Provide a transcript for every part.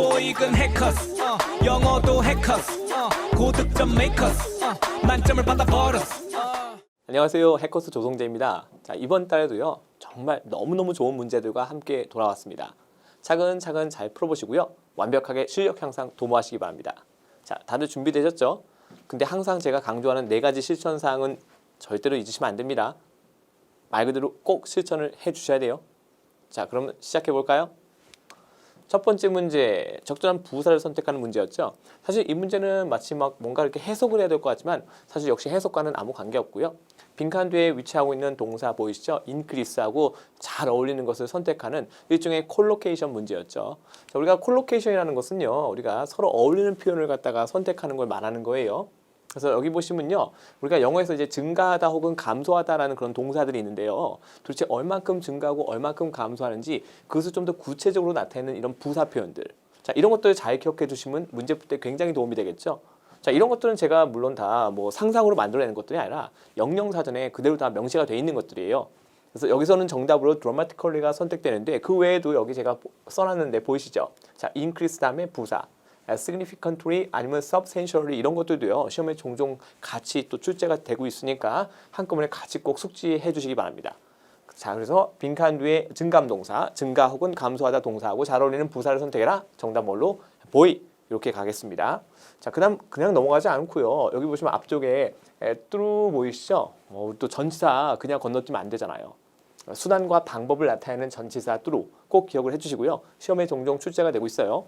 토익은 해커스 영어도 해커스 고득점 메이커스 만점을 받아버렸어. 안녕하세요. 해커스 조성재입니다. 자, 이번 달에도요. 정말 너무너무 좋은 문제들과 함께 돌아왔습니다. 차근차근 잘 풀어보시고요. 완벽하게 실력 향상 도모하시기 바랍니다. 자, 다들 준비되셨죠? 근데 항상 제가 강조하는 4가지 실천사항은 절대로 잊으시면 안 됩니다. 말 그대로 꼭 실천을 해주셔야 돼요. 자, 그럼 시작해 볼까요? 첫 번째 문제, 적절한 부사를 선택하는 문제였죠. 사실 이 문제는 마치 막 뭔가 이렇게 해석을 해야 될 것 같지만 사실 역시 해석과는 아무 관계 없고요. 빈칸 뒤에 위치하고 있는 동사 보이시죠? increase하고 잘 어울리는 것을 선택하는 일종의 콜로케이션 문제였죠. 자, 우리가 콜로케이션이라는 것은요, 우리가 서로 어울리는 표현을 갖다가 선택하는 걸 말하는 거예요. 그래서 여기 보시면요, 우리가 영어에서 이제 증가하다 혹은 감소하다라는 그런 동사들이 있는데요. 도대체 얼만큼 증가하고 얼만큼 감소하는지 그것을 좀 더 구체적으로 나타내는 이런 부사 표현들. 자, 이런 것들을 잘 기억해 두시면 문제 풀 때 굉장히 도움이 되겠죠. 자, 이런 것들은 제가 물론 다 뭐 상상으로 만들어내는 것들이 아니라 영영사전에 그대로 다 명시가 되어 있는 것들이에요. 그래서 여기서는 정답으로 dramatically가 선택되는데 그 외에도 여기 제가 써놨는데 보이시죠? 자, increase 다음에 부사. significantly 아니면 substantially 이런 것들도요 시험에 종종 같이 또 출제가 되고 있으니까 한꺼번에 같이 꼭 숙지해 주시기 바랍니다. 자, 그래서 빈칸 뒤에 증감동사, 증가 혹은 감소하다 동사하고 잘 어울리는 부사를 선택해라. 정답 뭘로? 보이. 이렇게 가겠습니다. 자, 그다음 그냥 넘어가지 않고요. 여기 보시면 앞쪽에 through 보이시죠? 또 전치사 그냥 건너뛰면 안 되잖아요. 수단과 방법을 나타내는 전치사 through 꼭 기억을 해주시고요. 시험에 종종 출제가 되고 있어요.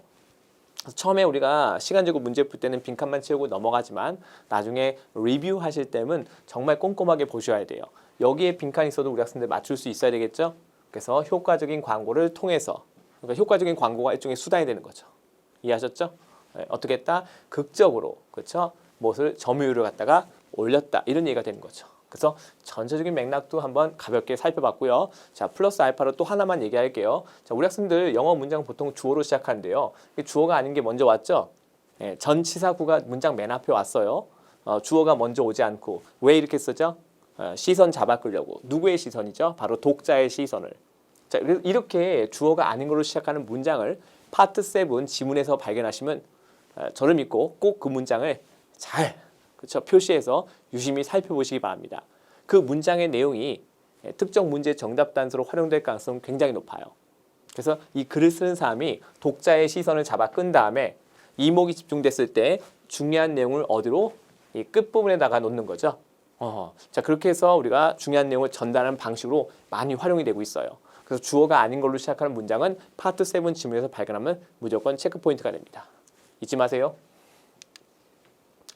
처음에 우리가 시간 제고 문제 풀 때는 빈칸만 채우고 넘어가지만 나중에 리뷰하실 때는 정말 꼼꼼하게 보셔야 돼요. 여기에 빈칸이 있어도 우리 학생들 맞출 수 있어야 되겠죠? 그래서 효과적인 광고를 통해서, 그러니까 효과적인 광고가 일종의 수단이 되는 거죠. 이해하셨죠? 네, 어떻게 했다? 극적으로, 그렇죠? 무엇을 점유율을 갖다가 올렸다 이런 얘기가 되는 거죠. 그래서 전체적인 맥락도 한번 가볍게 살펴봤고요. 자, 플러스 알파로 또 하나만 얘기할게요. 자, 우리 학생들 영어 문장 보통 주어로 시작하는데요. 주어가 아닌 게 먼저 왔죠? 네, 전치사구가 문장 맨 앞에 왔어요. 주어가 먼저 오지 않고 왜 이렇게 쓰죠? 시선 잡아 끌려고. 누구의 시선이죠? 바로 독자의 시선을. 자, 이렇게 주어가 아닌 걸로 시작하는 문장을 파트 7 지문에서 발견하시면 저를 믿고 꼭 그 문장을 잘 그렇죠? 표시해서 유심히 살펴보시기 바랍니다. 그 문장의 내용이 특정 문제 정답 단서로 활용될 가능성은 굉장히 높아요. 그래서 이 글을 쓰는 사람이 독자의 시선을 잡아 끈 다음에 이목이 집중됐을 때 중요한 내용을 어디로? 이 끝부분에다가 놓는 거죠. 자, 그렇게 해서 우리가 중요한 내용을 전달하는 방식으로 많이 활용이 되고 있어요. 그래서 주어가 아닌 걸로 시작하는 문장은 파트 7 지문에서 발견하면 무조건 체크 포인트가 됩니다. 잊지 마세요.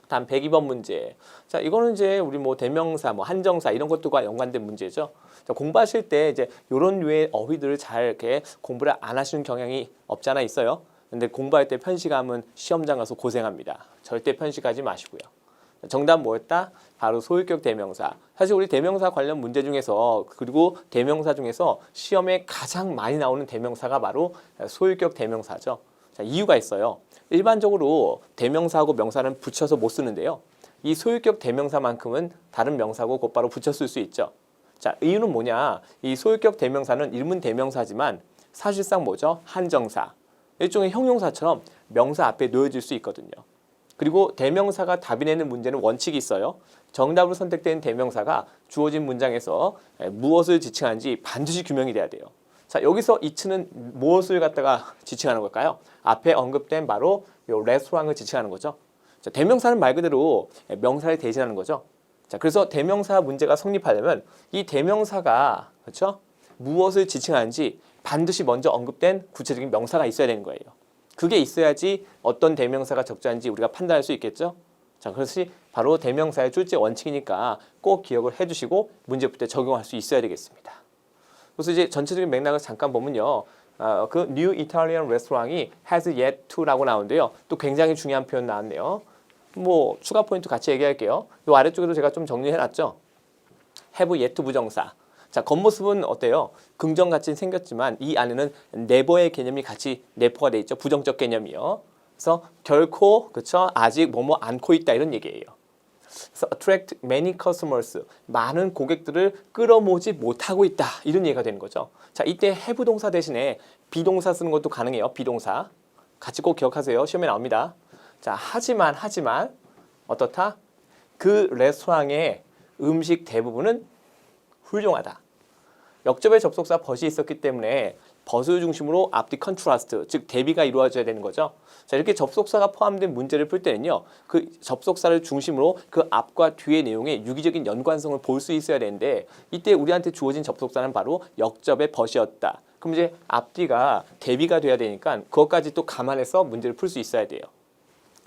다음 102번 문제. 자, 이거는 이제 우리 뭐 대명사, 뭐 한정사 이런 것들과 연관된 문제죠. 자, 공부하실 때 이제 이런 류의 어휘들을 잘 이렇게 공부를 안 하시는 경향이 없지 않아 있어요. 근데 공부할 때 편식하면 시험장 가서 고생합니다. 절대 편식하지 마시고요. 정답 뭐였다? 바로 소유격 대명사. 사실 우리 대명사 관련 문제 중에서 그리고 대명사 중에서 시험에 가장 많이 나오는 대명사가 바로 소유격 대명사죠. 자, 이유가 있어요. 일반적으로 대명사하고 명사는 붙여서 못 쓰는데요. 이 소유격 대명사만큼은 다른 명사하고 곧바로 붙여 쓸 수 있죠. 자, 이유는 뭐냐? 이 소유격 대명사는 이름은 대명사지만 사실상 뭐죠? 한정사. 일종의 형용사처럼 명사 앞에 놓여질 수 있거든요. 그리고 대명사가 답이 내는 문제는 원칙이 있어요. 정답으로 선택된 대명사가 주어진 문장에서 무엇을 지칭하는지 반드시 규명이 돼야 돼요. 자, 여기서 이츠는 무엇을 갖다가 지칭하는 걸까요? 앞에 언급된 바로 요 레스토랑을 지칭하는 거죠. 자, 대명사는 말 그대로 명사를 대신하는 거죠. 자, 그래서 대명사 문제가 성립하려면 이 대명사가 그렇죠? 무엇을 지칭하는지 반드시 먼저 언급된 구체적인 명사가 있어야 되는 거예요. 그게 있어야지 어떤 대명사가 적절한지 우리가 판단할 수 있겠죠. 자, 그것이 바로 대명사의 출제 원칙이니까 꼭 기억을 해주시고 문제 풀 때 적용할 수 있어야 되겠습니다. 그래서 이제 전체적인 맥락을 잠깐 보면요. 그 New Italian Restaurant이 has yet to라고 나오는데요. 또 굉장히 중요한 표현 나왔네요. 뭐 추가 포인트 같이 얘기할게요. 이 아래쪽에도 제가 좀 정리해놨죠. have yet to 부정사. 자, 겉모습은 어때요? 긍정같이 생겼지만 이 안에는 never의 개념이 같이 내포가 돼 있죠. 부정적 개념이요. 그래서 결코 그렇죠? 아직 뭐뭐 않고 있다 이런 얘기예요. 그래서 attract many customers, 많은 고객들을 끌어모으지 못하고 있다 이런 얘기가 되는 거죠. 자, 이때 have 동사 대신에 비동사 쓰는 것도 가능해요. 비동사. 같이 꼭 기억하세요. 시험에 나옵니다. 자, 하지만 어떻다? 그 레스토랑의 음식 대부분은 훌륭하다. 역접의 접속사 벗이 있었기 때문에 벗을 중심으로 앞뒤 컨트라스트, 즉 대비가 이루어져야 되는 거죠. 자, 이렇게 접속사가 포함된 문제를 풀 때는요, 그 접속사를 중심으로 그 앞과 뒤의 내용의 유기적인 연관성을 볼 수 있어야 되는데, 이때 우리한테 주어진 접속사는 바로 역접의 벗이었다. 그럼 이제 앞뒤가 대비가 돼야 되니까 그것까지 또 감안해서 문제를 풀 수 있어야 돼요.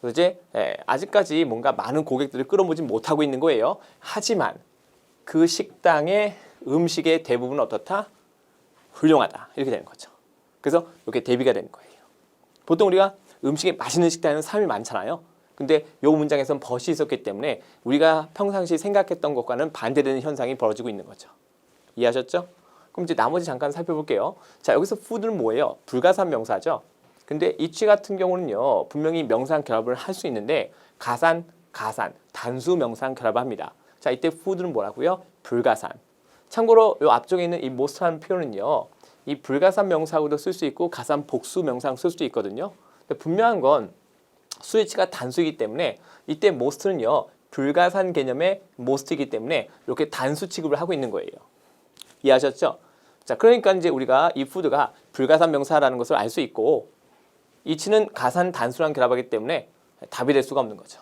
그래서 이제 아직까지 뭔가 많은 고객들을 끌어모지 못하고 있는 거예요. 하지만 그 식당의 음식의 대부분은 어떻다? 훌륭하다. 이렇게 되는 거죠. 그래서 이렇게 대비가 되는 거예요. 보통 우리가 음식이 맛있는 식당에는 사람이 많잖아요. 근데 이 문장에서는 벗이 있었기 때문에 우리가 평상시 생각했던 것과는 반대되는 현상이 벌어지고 있는 거죠. 이해하셨죠? 그럼 이제 나머지 잠깐 살펴볼게요. 자, 여기서 food는 뭐예요? 불가산 명사죠. 근데 이치 같은 경우는요, 분명히 명사랑 결합을 할 수 있는데 가산, 단수 명사랑 결합을 합니다. 자, 이때 food는 뭐라고요? 불가산. 참고로 이 앞쪽에 있는 이 most라는 표현은요, 이 불가산 명사하고도 쓸 수 있고 가산 복수 명사랑 쓸 수도 있거든요. 근데 분명한 건 수위치가 단수이기 때문에 이때 most는요, 불가산 개념의 most이기 때문에 이렇게 단수 취급을 하고 있는 거예요. 이해하셨죠? 자, 그러니까 이제 우리가 이 food가 불가산 명사라는 것을 알 수 있고, 이치는 가산 단수랑 결합하기 때문에 답이 될 수가 없는 거죠.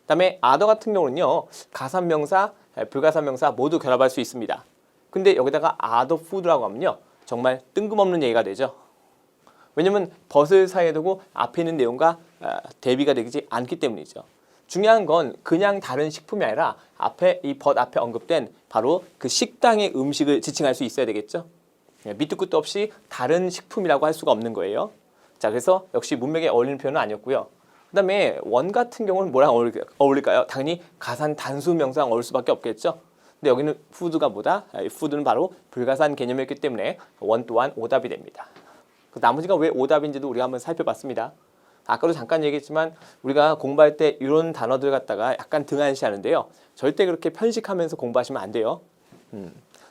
그다음에 other 같은 경우는요, 가산 명사, 불가산 명사 모두 결합할 수 있습니다. 근데 여기다가 other food라고 하면요, 정말 뜬금없는 얘기가 되죠. 왜냐면 벗을 사이에 두고 앞에 있는 내용과 대비가 되지 않기 때문이죠. 중요한 건 그냥 다른 식품이 아니라 앞에 이 벗 앞에 언급된 바로 그 식당의 음식을 지칭할 수 있어야 되겠죠. 밑도 끝도 없이 다른 식품이라고 할 수가 없는 거예요. 자, 그래서 역시 문맥에 어울리는 표현은 아니었고요. 그 다음에 원 같은 경우는 뭐랑 어울릴까요? 당연히 가산 단수 명사랑 어울릴 수밖에 없겠죠. 근데 여기는 food가 뭐다? food는 바로 불가산 개념이었기 때문에 원 또한 오답이 됩니다. 나머지가 왜 오답인지도 우리가 한번 살펴봤습니다. 아까도 잠깐 얘기했지만 우리가 공부할 때 이런 단어들 갖다가 약간 등한시하는데요. 절대 그렇게 편식하면서 공부하시면 안 돼요.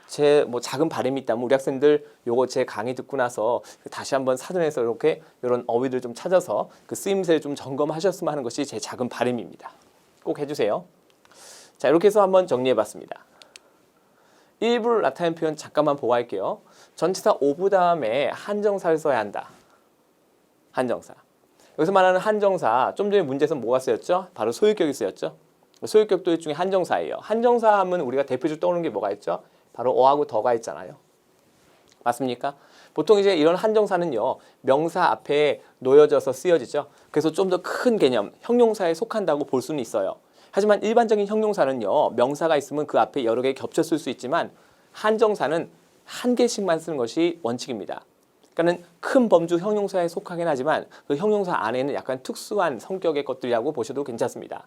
제 뭐 작은 바람이 있다면 우리 학생들 요거 제 강의 듣고 나서 다시 한번 사전에서 이렇게 이런 어휘들 좀 찾아서 그 쓰임새를 좀 점검하셨으면 하는 것이 제 작은 바람입니다. 꼭 해주세요. 자, 이렇게 해서 한번 정리해봤습니다. 일부를 나타낸 표현 잠깐만 보고 할게요. 전치사 of 다음에 한정사를 써야 한다. 한정사. 여기서 말하는 한정사, 좀 전에 문제에서 뭐가 쓰였죠? 바로 소유격이 쓰였죠. 소유격도 일종의 한정사예요. 한정사 하면 우리가 대표적으로 떠오르는 게 뭐가 있죠? 바로 어하고 더가 있잖아요. 맞습니까? 보통 이제 이런 한정사는요, 명사 앞에 놓여져서 쓰여지죠. 그래서 좀 더 큰 개념, 형용사에 속한다고 볼 수는 있어요. 하지만 일반적인 형용사는요, 명사가 있으면 그 앞에 여러 개 겹쳐 쓸 수 있지만 한정사는 한 개씩만 쓰는 것이 원칙입니다. 그러니까는 큰 범주 형용사에 속하긴 하지만 그 형용사 안에는 약간 특수한 성격의 것들이라고 보셔도 괜찮습니다.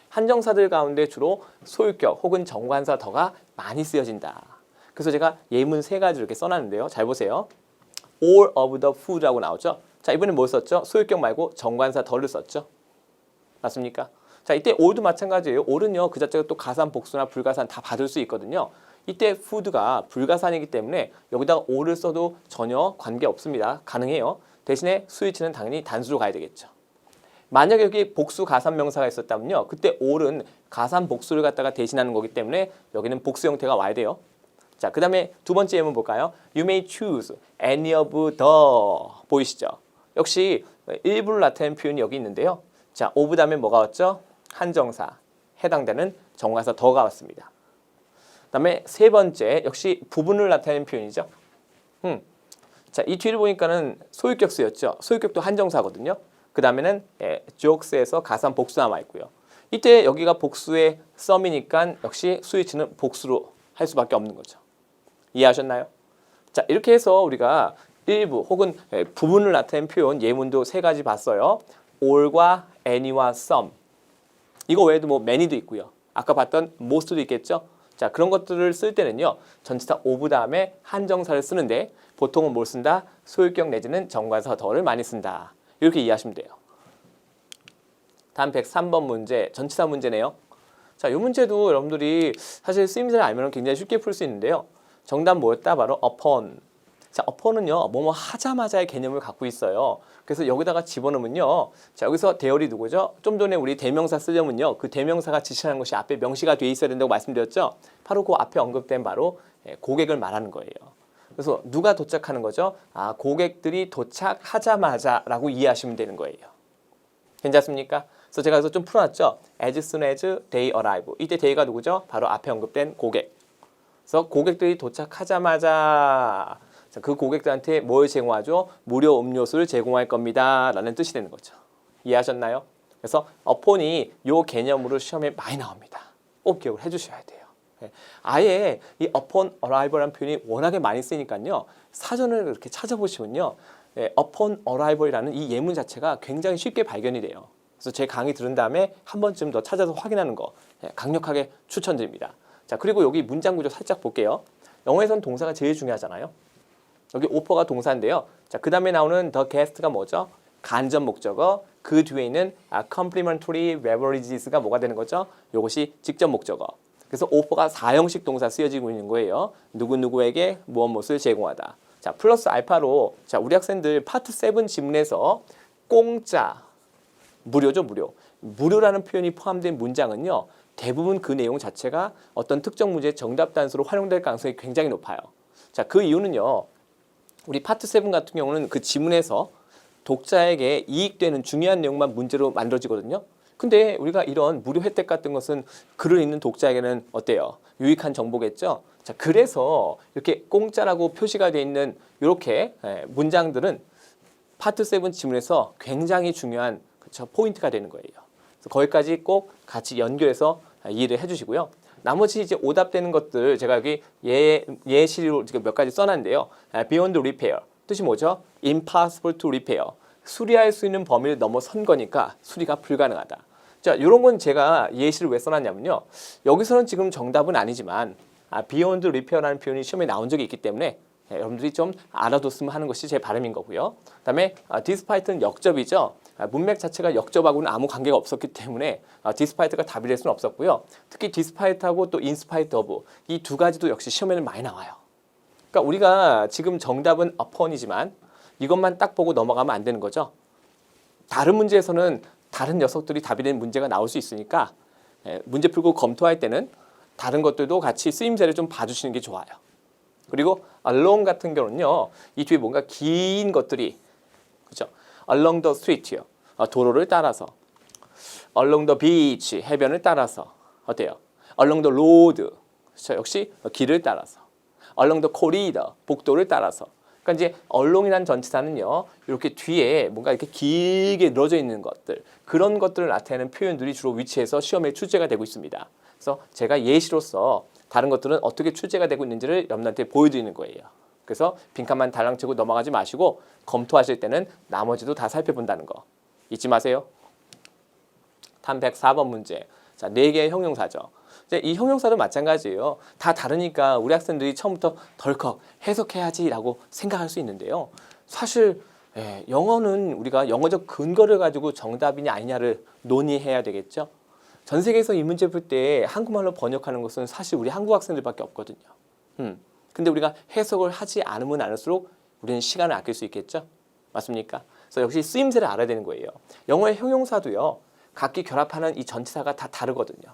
한정사들 가운데 주로 소유격 혹은 정관사 더가 많이 쓰여진다. 그래서 제가 예문 세 가지 이렇게 써놨는데요. 잘 보세요. all of the food라고 나오죠. 자, 이번엔 뭘 썼죠? 소유격 말고 정관사 더를 썼죠. 맞습니까? 자, 이때 all도 마찬가지예요. all은요, 그 자체가 또 가산, 복수나 불가산 다 받을 수 있거든요. 이때 food가 불가산이기 때문에 여기다가 all을 써도 전혀 관계없습니다. 가능해요. 대신에 수위치는 당연히 단수로 가야 되겠죠. 만약에 여기 복수 가산 명사가 있었다면요, 그때 all은 가산 복수를 갖다가 대신하는 거기 때문에 여기는 복수 형태가 와야 돼요. 자, 그 다음에 두 번째 예문 볼까요? You may choose any of the. 보이시죠? 역시 일부를 나타낸 표현이 여기 있는데요. 자, of 다음에 뭐가 왔죠? 한정사, 해당되는 정관사 더가 왔습니다. 그 다음에 세 번째, 역시 부분을 나타내는 표현이죠. 자, 이 뒤를 보니까는 소유격 쓰였죠. 소유격도 한정사거든요. 그 다음에는 jokes에서 가산 복수 남아 있고요. 이때 여기가 복수의 썸이니까 역시 수위치는 복수로 할 수밖에 없는 거죠. 이해하셨나요? 자, 이렇게 해서 우리가 일부 혹은 부분을 나타낸 표현 예문도 세 가지 봤어요. all과 any와 some. 이거 외에도 뭐 many도 있고요. 아까 봤던 most도 있겠죠. 자, 그런 것들을 쓸 때는요, 전치사 of 다음에 한정사를 쓰는데 보통은 뭘 쓴다? 소유격 내지는 정관사 더를 많이 쓴다. 이렇게 이해하시면 돼요. 다음 103번 문제, 전치사 문제네요. 자, 이 문제도 여러분들이 사실 쓰임새를 알면 굉장히 쉽게 풀 수 있는데요. 정답 뭐였다? 바로 upon. 자, upon은요, 뭐뭐 하자마자의 개념을 갖고 있어요. 그래서 여기다가 집어넣으면요, 자, 여기서 대열이 누구죠? 좀 전에 우리 대명사 쓰려면요, 그 대명사가 지시하는 것이 앞에 명시가 돼 있어야 된다고 말씀드렸죠? 바로 그 앞에 언급된 바로 고객을 말하는 거예요. 그래서 누가 도착하는 거죠? 아, 고객들이 도착하자마자라고 이해하시면 되는 거예요. 괜찮습니까? 그래서 제가 여기서 좀 풀어놨죠? As soon as they arrive. 이때 they가 누구죠? 바로 앞에 언급된 고객. 그래서 고객들이 도착하자마자 그 고객들한테 뭘 제공하죠? 무료 음료수를 제공할 겁니다. 라는 뜻이 되는 거죠. 이해하셨나요? 그래서 upon이 이 개념으로 시험에 많이 나옵니다. 꼭 기억을 해주셔야 돼요. 아예 이 upon arrival이라는 표현이 워낙에 많이 쓰니까요. 사전을 이렇게 찾아보시면요. upon arrival이라는 이 예문 자체가 굉장히 쉽게 발견이 돼요. 그래서 제 강의 들은 다음에 한 번쯤 더 찾아서 확인하는 거 강력하게 추천드립니다. 자, 그리고 여기 문장 구조 살짝 볼게요. 영어에서는 동사가 제일 중요하잖아요. 여기 오퍼가 동사인데요. 자, 그 다음에 나오는 the guest가 뭐죠? 간접 목적어. 그 뒤에 있는 complimentary beverages가 뭐가 되는 거죠? 이것이 직접 목적어. 그래서 오퍼가 4형식 동사 쓰여지고 있는 거예요. 누구누구에게 무엇을 제공하다. 자, 플러스 알파로 자, 우리 학생들 파트 7 지문에서 공짜, 무료죠, 무료. 무료라는 표현이 포함된 문장은요. 대부분 그 내용 자체가 어떤 특정 문제의 정답 단서로 활용될 가능성이 굉장히 높아요. 자, 그 이유는요. 우리 파트 7 같은 경우는 그 지문에서 독자에게 이익되는 중요한 내용만 문제로 만들어지거든요. 근데 우리가 이런 무료 혜택 같은 것은 글을 읽는 독자에게는 어때요? 유익한 정보겠죠? 자, 그래서 이렇게 공짜라고 표시가 되어 있는 이렇게 문장들은 파트 7 지문에서 굉장히 중요한 그쵸, 포인트가 되는 거예요. 그래서 거기까지 꼭 같이 연결해서 이해를 해주시고요. 나머지 이제 오답되는 것들 제가 여기 예시로 지금 몇 가지 써놨는데요. Beyond repair 뜻이 뭐죠? Impossible to repair. 수리할 수 있는 범위를 넘어선 거니까 수리가 불가능하다. 자, 이런 건 제가 예시를 왜 써놨냐면요. 여기서는 지금 정답은 아니지만 Beyond repair라는 표현이 시험에 나온 적이 있기 때문에 여러분들이 좀 알아뒀으면 하는 것이 제 바람인 거고요. 그다음에 despite는 역접이죠. 문맥 자체가 역접하고는 아무 관계가 없었기 때문에 despite가 답이 될 수는 없었고요. 특히 despite하고 또 in spite of 이 두 가지도 역시 시험에는 많이 나와요. 그러니까 우리가 지금 정답은 upon이지만 이것만 딱 보고 넘어가면 안 되는 거죠. 다른 문제에서는 다른 녀석들이 답이 되는 문제가 나올 수 있으니까 문제 풀고 검토할 때는 다른 것들도 같이 쓰임새를 좀 봐주시는 게 좋아요. 그리고 along 같은 경우는요. 이 뒤에 뭔가 긴 것들이 그렇죠? along the street요. 도로를 따라서 along the beach 해변을 따라서 어때요? along the road 그렇죠? 역시 길을 따라서 along the corridor 복도를 따라서 그러니까 이제 along이라는 전치사는요. 이렇게 뒤에 뭔가 이렇게 길게 늘어져 있는 것들 그런 것들을 나타내는 표현들이 주로 위치해서 시험에 출제가 되고 있습니다. 그래서 제가 예시로서 다른 것들은 어떻게 출제가 되고 있는지를 여러분한테 보여드리는 거예요. 그래서 빈칸만 달랑 치고 넘어가지 마시고 검토하실 때는 나머지도 다 살펴본다는 거 잊지 마세요. 다음 104번 문제. 자, 4개의 형용사죠. 이 형용사도 마찬가지예요. 다 다르니까 우리 학생들이 처음부터 덜컥 해석해야지라고 생각할 수 있는데요. 사실 영어는 우리가 영어적 근거를 가지고 정답이냐 아니냐를 논의해야 되겠죠. 전 세계에서 이 문제 풀 때 한국말로 번역하는 것은 사실 우리 한국 학생들밖에 없거든요. 근데 우리가 해석을 하지 않으면 않을수록 우리는 시간을 아낄 수 있겠죠. 맞습니까? 그래서 역시 쓰임새를 알아야 되는 거예요. 영어의 형용사도요. 각기 결합하는 이 전치사가 다 다르거든요.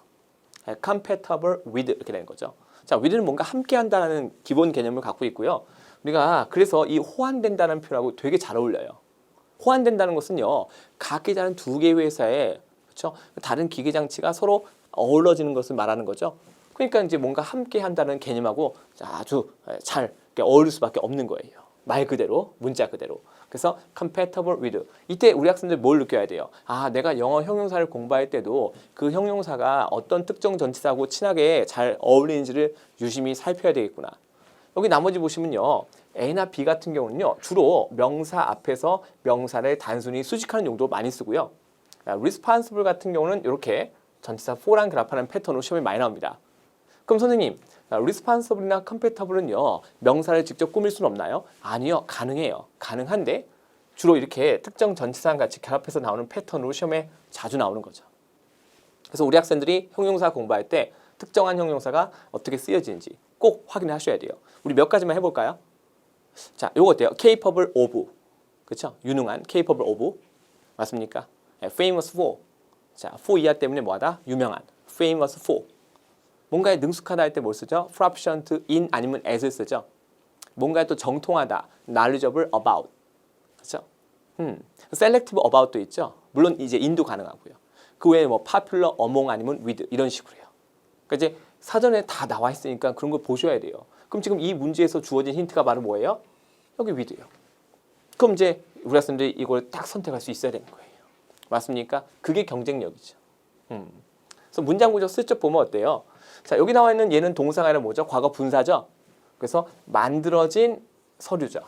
compatible with 이렇게 되는 거죠. 자, with는 뭔가 함께 한다는 기본 개념을 갖고 있고요. 우리가 그래서 이 호환된다는 표현하고 되게 잘 어울려요. 호환된다는 것은요. 각기 다른 두 개의 회사에 그렇죠? 다른 기계 장치가 서로 어우러지는 것을 말하는 거죠. 그러니까 이제 뭔가 함께 한다는 개념하고 아주 잘 어울릴 수밖에 없는 거예요. 말 그대로, 문자 그대로. 그래서 compatible with. 이때 우리 학생들 뭘 느껴야 돼요? 아, 내가 영어 형용사를 공부할 때도 그 형용사가 어떤 특정 전치사하고 친하게 잘 어울리는지를 유심히 살펴야 되겠구나. 여기 나머지 보시면요. A나 B 같은 경우는요. 주로 명사 앞에서 명사를 단순히 수식하는 용도로 많이 쓰고요. responsible 같은 경우는 이렇게 전치사 for랑 결합하는 패턴으로 시험에 많이 나옵니다. 그럼 선생님, responsible이나 compatible은요. 명사를 직접 꾸밀 수는 없나요? 아니요. 가능해요. 가능한데 주로 이렇게 특정 전치사랑 같이 결합해서 나오는 패턴으로 시험에 자주 나오는 거죠. 그래서 우리 학생들이 형용사 공부할 때 특정한 형용사가 어떻게 쓰여지는지 꼭 확인하셔야 돼요. 우리 몇 가지만 해볼까요? 자, 요거 어때요? capable of. 그렇죠? 유능한 capable of. 맞습니까? famous for. 자, for 이하 때문에 뭐하다? 유명한. famous for. 뭔가에 능숙하다 할 때 뭘 쓰죠? proficient in 아니면 as를 쓰죠. 뭔가에 또 정통하다. knowledgeable about. 그렇죠? selective about도 있죠. 물론 이제 in도 가능하고요. 그 외에 뭐 popular among 아니면 with 이런 식으로요. 그러니까 이제 사전에 다 나와 있으니까 그런 걸 보셔야 돼요. 그럼 지금 이 문제에서 주어진 힌트가 바로 뭐예요? 여기 with요. 그럼 이제 우리 학생들이 이걸 딱 선택할 수 있어야 되는 거예요. 맞습니까? 그게 경쟁력이죠. 그래서 문장 구조 슬쩍 보면 어때요? 자, 여기 나와 있는 얘는 동사가 아니라 뭐죠? 과거 분사죠. 그래서 만들어진 서류죠.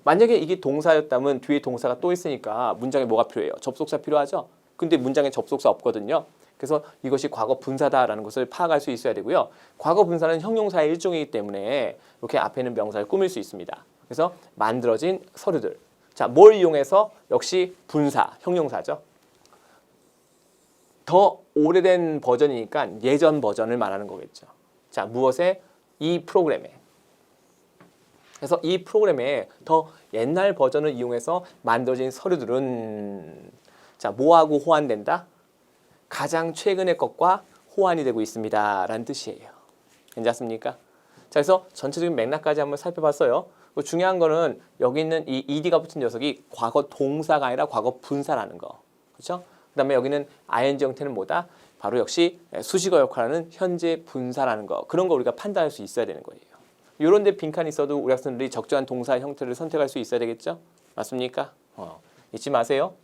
만약에 이게 동사였다면 뒤에 동사가 또 있으니까 문장에 뭐가 필요해요? 접속사 필요하죠. 근데 문장에 접속사 없거든요. 그래서 이것이 과거 분사다라는 것을 파악할 수 있어야 되고요. 과거 분사는 형용사의 일종이기 때문에 이렇게 앞에 있는 명사를 꾸밀 수 있습니다. 그래서 만들어진 서류들. 자, 뭘 이용해서? 역시 분사, 형용사죠. 더 오래된 버전이니까 예전 버전을 말하는 거겠죠. 자, 무엇에? 이 프로그램에. 그래서 이 프로그램에 더 옛날 버전을 이용해서 만들어진 서류들은 자, 뭐하고 호환된다? 가장 최근의 것과 호환이 되고 있습니다. 라는 뜻이에요. 괜찮습니까? 자, 그래서 전체적인 맥락까지 한번 살펴봤어요. 중요한 거는 여기 있는 이 ed가 붙은 녀석이 과거 동사가 아니라 과거 분사라는 거. 그렇죠? 그 다음에 여기는 ing 형태는 뭐다? 바로 역시 수식어 역할하는 현재 분사라는 거. 그런 거 우리가 판단할 수 있어야 되는 거예요. 이런 데 빈칸이 있어도 우리 학생들이 적절한 동사 형태를 선택할 수 있어야 되겠죠? 맞습니까? 잊지 마세요.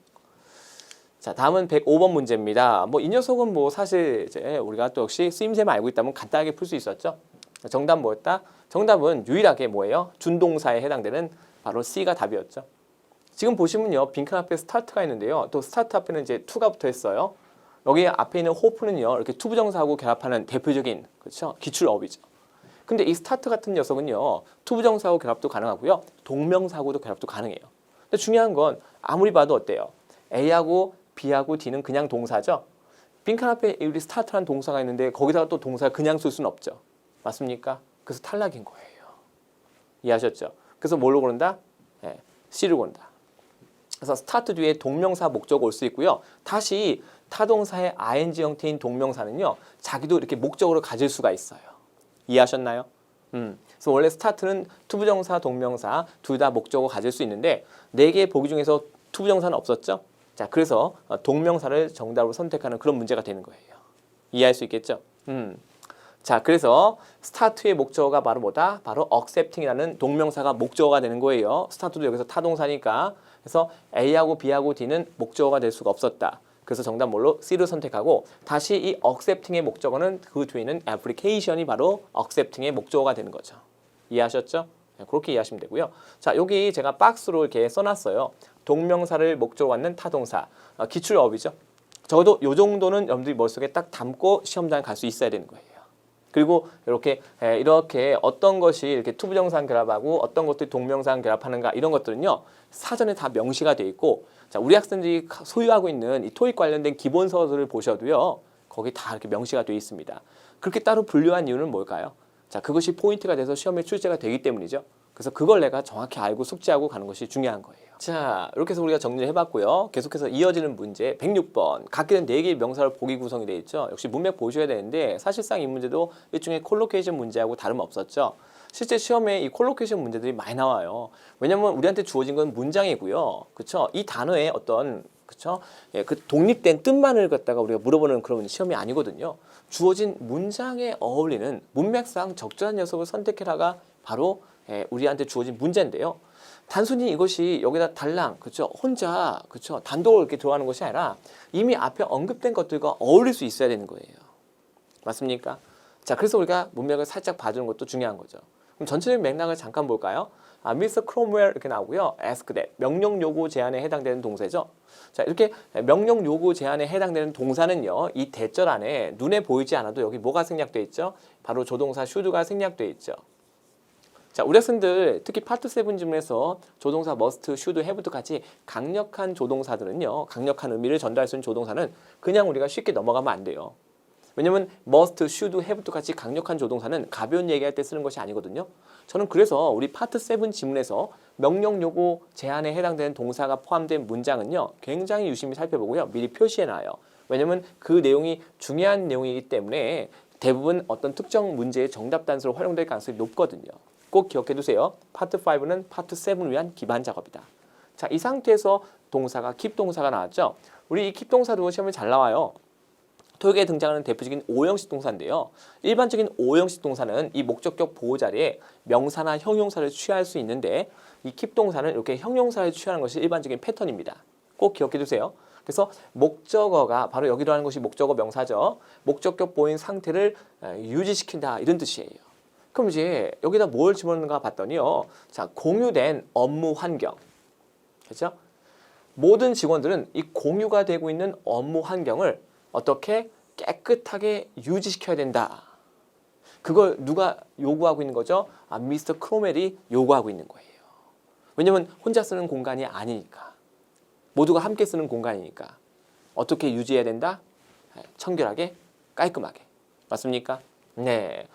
자, 다음은 105번 문제입니다. 뭐 이 녀석은 뭐 사실 이제 우리가 또 역시 쓰임새만 알고 있다면 간단하게 풀 수 있었죠. 정답 뭐였다? 정답은 유일하게 뭐예요? 준동사에 해당되는 바로 C가 답이었죠. 지금 보시면요, 빈칸 앞에 스타트가 있는데요. 또 스타트 앞에는 이제 to가 붙어 있어요. 여기 앞에 있는 hope는요, 이렇게 투부정사하고 결합하는 대표적인 그렇죠? 기출어휘죠. 근데 이 스타트 같은 녀석은요, 투부정사하고 결합도 가능하고요, 동명사하고도 결합도 가능해요. 근데 중요한 건 아무리 봐도 어때요? A하고 B하고 D는 그냥 동사죠. 빈칸 앞에 우리 스타트라는 동사가 있는데 거기다가 또 동사를 그냥 쓸 수는 없죠. 맞습니까? 그래서 탈락인 거예요. 이해하셨죠? 그래서 뭘로 고른다? 네, C를 고른다. 그래서 스타트 뒤에 동명사 목적 올 수 있고요. 다시 타동사의 ing 형태인 동명사는요, 자기도 이렇게 목적으로 가질 수가 있어요. 이해하셨나요? 그래서 원래 스타트는 투부정사, 동명사 둘 다 목적으로 가질 수 있는데 4개의 보기 중에서 투부정사는 없었죠? 자, 그래서 동명사를 정답으로 선택하는 그런 문제가 되는 거예요. 이해할 수 있겠죠? 자, 그래서 스타트의 목적어가 바로 뭐다? 바로 accepting이라는 동명사가 목적어가 되는 거예요. 스타트도 여기서 타동사니까. 그래서 A하고 B하고 D는 목적어가 될 수가 없었다. 그래서 정답 뭘로? C를 선택하고 다시 이 accepting의 목적어는 그 뒤에 있는 application이 바로 accepting의 목적어가 되는 거죠. 이해하셨죠? 네, 그렇게 이해하시면 되고요. 자, 여기 제가 박스로 이렇게 써놨어요. 동명사를 목적으로 갖는 타동사. 기출어휘죠. 적어도 이 정도는 여러분들이 머릿속에 딱 담고 시험장에 갈 수 있어야 되는 거예요. 그리고 이렇게 어떤 것이 이렇게 투부정상 결합하고 어떤 것들이 동명상 결합하는가 이런 것들은요, 사전에 다 명시가 돼 있고, 자, 우리 학생들이 소유하고 있는 이 토익 관련된 기본서들을 보셔도요, 거기 다 이렇게 명시가 돼 있습니다. 그렇게 따로 분류한 이유는 뭘까요? 자, 그것이 포인트가 돼서 시험에 출제가 되기 때문이죠. 그래서 그걸 내가 정확히 알고 숙지하고 가는 것이 중요한 거예요. 자, 이렇게 해서 우리가 정리를 해봤고요. 계속해서 이어지는 문제 106번. 각기는 4개의 명사로 보기 구성이 되어 있죠. 역시 문맥 보셔야 되는데 사실상 이 문제도 일종의 콜로케이션 문제하고 다름없었죠. 실제 시험에 이 콜로케이션 문제들이 많이 나와요. 왜냐면 우리한테 주어진 건 문장이고요. 그렇죠? 이 단어의 어떤 그렇죠? 예, 그 독립된 뜻만을 갖다가 우리가 물어보는 그런 시험이 아니거든요. 주어진 문장에 어울리는 문맥상 적절한 녀석을 선택해라가 바로 우리한테 주어진 문제인데요. 단순히 이것이 여기다 달랑, 그렇죠? 혼자, 그렇죠? 단독으로 이렇게 들어가는 것이 아니라 이미 앞에 언급된 것들과 어울릴 수 있어야 되는 거예요. 맞습니까? 자, 그래서 우리가 문맥을 살짝 봐주는 것도 중요한 거죠. 그럼 전체적인 맥락을 잠깐 볼까요? Mr. Cromwell 이렇게 나오고요. Ask that. 명령 요구 제안에 해당되는 동사죠. 자, 이렇게 명령 요구 제안에 해당되는 동사는요, 이 대절 안에 눈에 보이지 않아도 여기 뭐가 생략되어 있죠? 바로 조동사 should가 생략되어 있죠. 자, 우리 학생들 특히 파트 7 지문에서 조동사 must, should, have도 같이 강력한 조동사들은요, 강력한 의미를 전달할 수 있는 조동사는 그냥 우리가 쉽게 넘어가면 안 돼요. 왜냐면 must, should, have 같이 강력한 조동사는 가벼운 얘기할 때 쓰는 것이 아니거든요. 저는 그래서 우리 파트 7 지문에서 명령, 요구, 제한에 해당되는 동사가 포함된 문장은요. 굉장히 유심히 살펴보고요. 미리 표시해놔요. 왜냐면 그 내용이 중요한 내용이기 때문에 대부분 어떤 특정 문제의 정답 단서로 활용될 가능성이 높거든요. 꼭 기억해두세요. 파트 5는 파트 7을 위한 기반 작업이다. 자, 이 상태에서 동사가 keep 동사가 나왔죠. 우리 이 keep 동사도 시험에 잘 나와요. 토익에 등장하는 대표적인 5형식 동사인데요. 일반적인 5형식 동사는 이 목적격 보호 자리에 명사나 형용사를 취할 수 있는데 이 keep 동사는 이렇게 형용사를 취하는 것이 일반적인 패턴입니다. 꼭 기억해두세요. 그래서 목적어가 바로 여기로 하는 것이 목적어 명사죠. 목적격 보호인 상태를 유지시킨다 이런 뜻이에요. 그럼 이제 여기다 뭘 집어넣는가 봤더니요. 자, 공유된 업무 환경. 그렇죠? 모든 직원들은 이 공유가 되고 있는 업무 환경을 어떻게 깨끗하게 유지시켜야 된다. 그걸 누가 요구하고 있는 거죠? 미스터 크로멜이 요구하고 있는 거예요. 왜냐면 혼자 쓰는 공간이 아니니까. 모두가 함께 쓰는 공간이니까. 어떻게 유지해야 된다? 청결하게, 깔끔하게. 맞습니까? 네.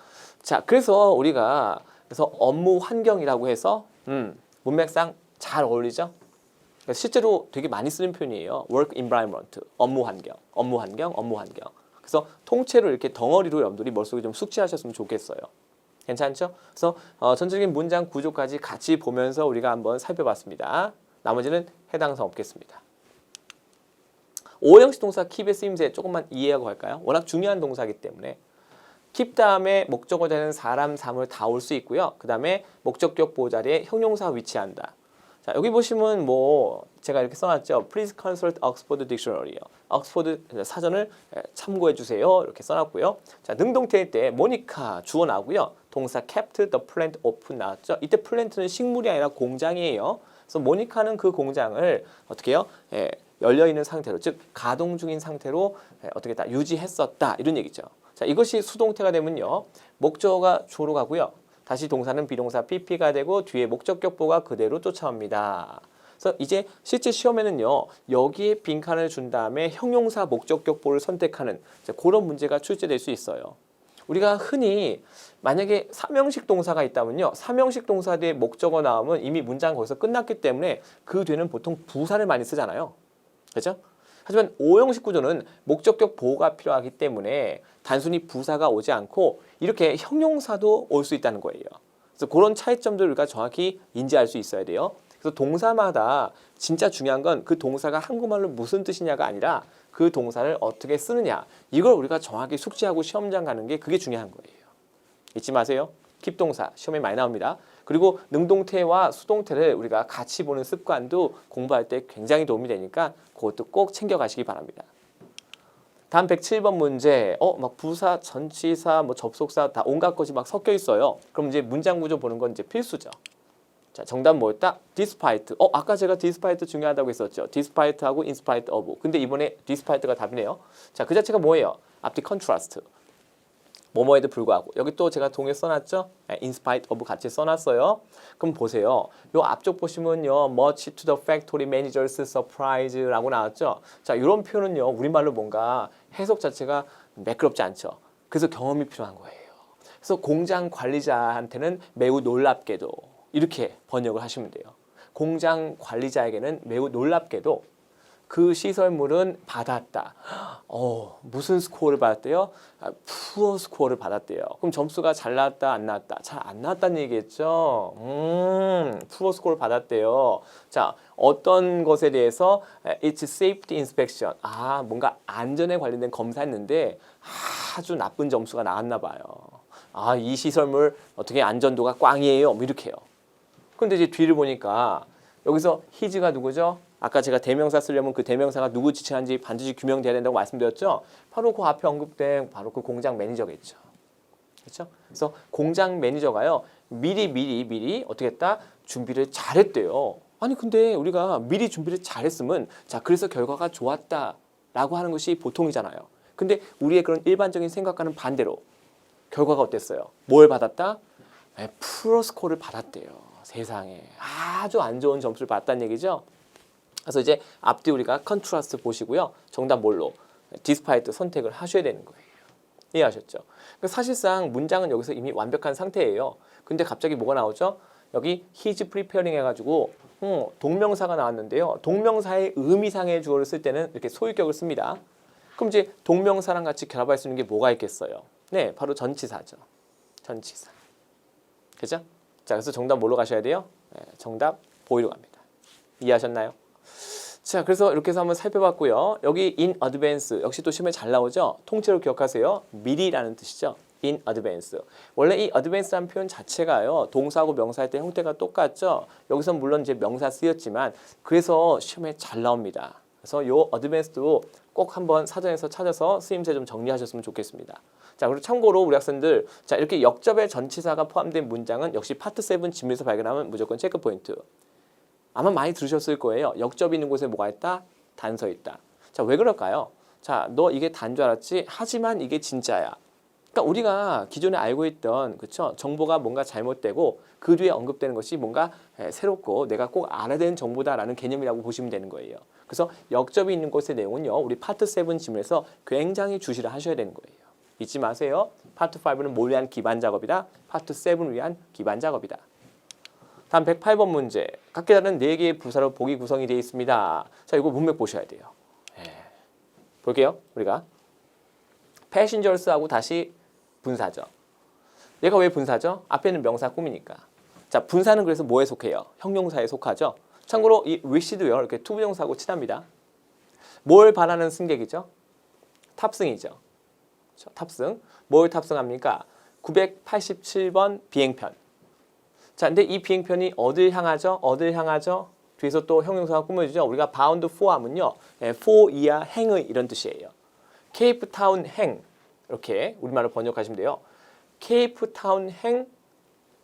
자, 그래서 우리가 업무 환경이라고 해서 문맥상 잘 어울리죠? 실제로 되게 많이 쓰는 표현이에요. work environment, 업무 환경, 업무 환경, 업무 환경. 그래서 통째로 이렇게 덩어리로 여러분들이 머릿속에 좀 숙지하셨으면 좋겠어요. 괜찮죠? 그래서 전체적인 문장 구조까지 같이 보면서 우리가 한번 살펴봤습니다. 나머지는 해당사 없겠습니다. 5형식 동사 keep의 쓰임새 조금만 이해하고 갈까요? 워낙 중요한 동사이기 때문에 keep 다음에 목적어 되는 사람, 사물 다 올 수 있고요. 그 다음에 목적격 보호 자리에 형용사 위치한다. 자, 여기 보시면 뭐 제가 이렇게 써놨죠. Please consult Oxford Dictionary요. 옥스퍼드 사전을 참고해 주세요. 이렇게 써놨고요. 자, 능동태일 때 모니카 주어 나오고요. 동사 kept the plant open 나왔죠. 이때 플랜트는 식물이 아니라 공장이에요. 그래서 모니카는 그 공장을 어떻게 해요? 열려 있는 상태로, 즉 가동 중인 상태로 어떻게 다 유지했었다 이런 얘기죠. 자, 이것이 수동태가 되면요. 목적어가 주어로 가고요. 다시 동사는 비동사 PP가 되고 뒤에 목적격 보호가 그대로 쫓아옵니다. 그래서 이제 실제 시험에는요. 여기에 빈칸을 준 다음에 형용사 목적격 보호를 선택하는 그런 문제가 출제될 수 있어요. 우리가 흔히 만약에 3형식 동사가 있다면요. 3형식 동사 뒤에 목적어 나오면 이미 문장 거기서 끝났기 때문에 그 뒤에는 보통 부사를 많이 쓰잖아요. 그렇죠? 하지만 5형식 구조는 목적격 보호가 필요하기 때문에 단순히 부사가 오지 않고 이렇게 형용사도 올 수 있다는 거예요. 그래서 그런 차이점들을 우리가 정확히 인지할 수 있어야 돼요. 그래서 동사마다 진짜 중요한 건 그 동사가 한국말로 무슨 뜻이냐가 아니라 그 동사를 어떻게 쓰느냐. 이걸 우리가 정확히 숙지하고 시험장 가는 게 그게 중요한 거예요. 잊지 마세요. keep 동사 시험에 많이 나옵니다. 그리고 능동태와 수동태를 우리가 같이 보는 습관도 공부할 때 굉장히 도움이 되니까 그것도 꼭 챙겨가시기 바랍니다. 다음 107번 문제. 막 부사, 전치사, 뭐 접속사 다 온갖 것이 막 섞여 있어요. 그럼 이제 문장 구조 보는 건 이제 필수죠. 자, 정답 뭐였다? despite. 아까 제가 despite 중요하다고 했었죠. despite하고 in spite of. 근데 이번에 despite가 답이네요. 자, 그 자체가 뭐예요? 앞뒤 contrast. 뭐뭐에도 불구하고. 여기 또 제가 동에 써놨죠? in spite of 같이 써놨어요. 그럼 보세요. 요 앞쪽 보시면요. much to the factory manager's surprise라고 나왔죠? 자, 이런 표현은요. 우리말로 뭔가 해석 자체가 매끄럽지 않죠. 그래서 경험이 필요한 거예요. 그래서 공장 관리자한테는 매우 놀랍게도 이렇게 번역을 하시면 돼요. 공장 관리자에게는 매우 놀랍게도 그 시설물은 받았다. 무슨 스코어를 받았대요? 푸어 스코어를 받았대요. 그럼 점수가 잘 나왔다, 안 나왔다? 잘 안 나왔다는 얘기겠죠? 푸어 스코어를 받았대요. 자, 어떤 것에 대해서 It's safety inspection. 뭔가 안전에 관련된 검사했는데 아주 나쁜 점수가 나왔나 봐요. 이 시설물 어떻게 안전도가 꽝이에요? 뭐 이렇게요. 근데 이제 뒤를 보니까 여기서 his가 누구죠? 아까 제가 대명사 쓰려면 그 대명사가 누구 지칭하는지 반드시 규명돼야 된다고 말씀드렸죠. 바로 그 앞에 언급된 바로 그 공장 매니저겠죠. 그렇죠? 그래서 공장 매니저가요. 미리 어떻게 했다? 준비를 잘했대요. 아니 근데 우리가 미리 준비를 잘했으면 자 그래서 결과가 좋았다라고 하는 것이 보통이잖아요. 근데 우리의 그런 일반적인 생각과는 반대로 결과가 어땠어요? 뭘 받았다? 푸어 스코어를 받았대요. 세상에 아주 안 좋은 점수를 받았다는 얘기죠. 그래서 이제 앞뒤 우리가 컨트라스트 보시고요. 정답 뭘로? despite 선택을 하셔야 되는 거예요. 이해하셨죠? 그러니까 사실상 문장은 여기서 이미 완벽한 상태예요. 근데 갑자기 뭐가 나오죠? 여기 he's preparing 해가지고 동명사가 나왔는데요. 동명사의 의미상의 주어를 쓸 때는 이렇게 소유격을 씁니다. 그럼 이제 동명사랑 같이 결합할 수 있는 게 뭐가 있겠어요? 네, 바로 전치사죠. 전치사. 그죠? 자, 그래서 정답 뭘로 가셔야 돼요? 네, 정답 보이로 갑니다. 이해하셨나요? 자, 그래서 이렇게 해서 한번 살펴봤고요. 여기 in advance 역시 또 시험에 잘 나오죠? 통째로 기억하세요. 미리라는 뜻이죠. in advance. 원래 이 advance라는 표현 자체가요. 동사하고 명사할 때 형태가 똑같죠? 여기서 물론 이제 명사 쓰였지만 그래서 시험에 잘 나옵니다. 그래서 요 advance도 꼭 한번 사전에서 찾아서 쓰임새 좀 정리하셨으면 좋겠습니다. 자, 그리고 참고로 우리 학생들 자, 이렇게 역접의 전치사가 포함된 문장은 역시 파트 7 지문에서 발견하면 무조건 체크 포인트. 아마 많이 들으셨을 거예요. 역접이 있는 곳에 뭐가 있다? 단서 있다. 자, 왜 그럴까요? 자, 너 이게 단 줄 알았지? 하지만 이게 진짜야. 그러니까 우리가 기존에 알고 있던 그쵸? 정보가 뭔가 잘못되고 그 뒤에 언급되는 것이 뭔가 새롭고 내가 꼭 알아야 되는 정보다라는 개념이라고 보시면 되는 거예요. 그래서 역접이 있는 곳의 내용은요. 우리 파트 7 지문에서 굉장히 주시를 하셔야 되는 거예요. 잊지 마세요. 파트 5는 뭘 위한 기반 작업이다. 파트 7을 위한 기반 작업이다. 다음 108번 문제. 각기 다른 4개의 부사로 보기 구성이 되어 있습니다. 자, 이거 문맥 보셔야 돼요. 볼게요. 우리가 passengers하고 다시 분사죠. 얘가 왜 분사죠? 앞에는 명사 꾸미니까. 자, 분사는 그래서 뭐에 속해요? 형용사에 속하죠. 참고로 이 wish도요. 이렇게 투부정사하고 친합니다. 뭘 바라는 승객이죠? 탑승이죠. 그렇죠? 탑승. 뭘 탑승합니까? 987번 비행편. 자, 근데 이 비행편이 어딜 향하죠? 어딜 향하죠? 뒤에서 또 형용사가 꾸며지죠. 우리가 bound for 하면요. for 이하 행의 이런 뜻이에요. 케이프타운 행. 이렇게 우리말로 번역하시면 돼요. 케이프타운 행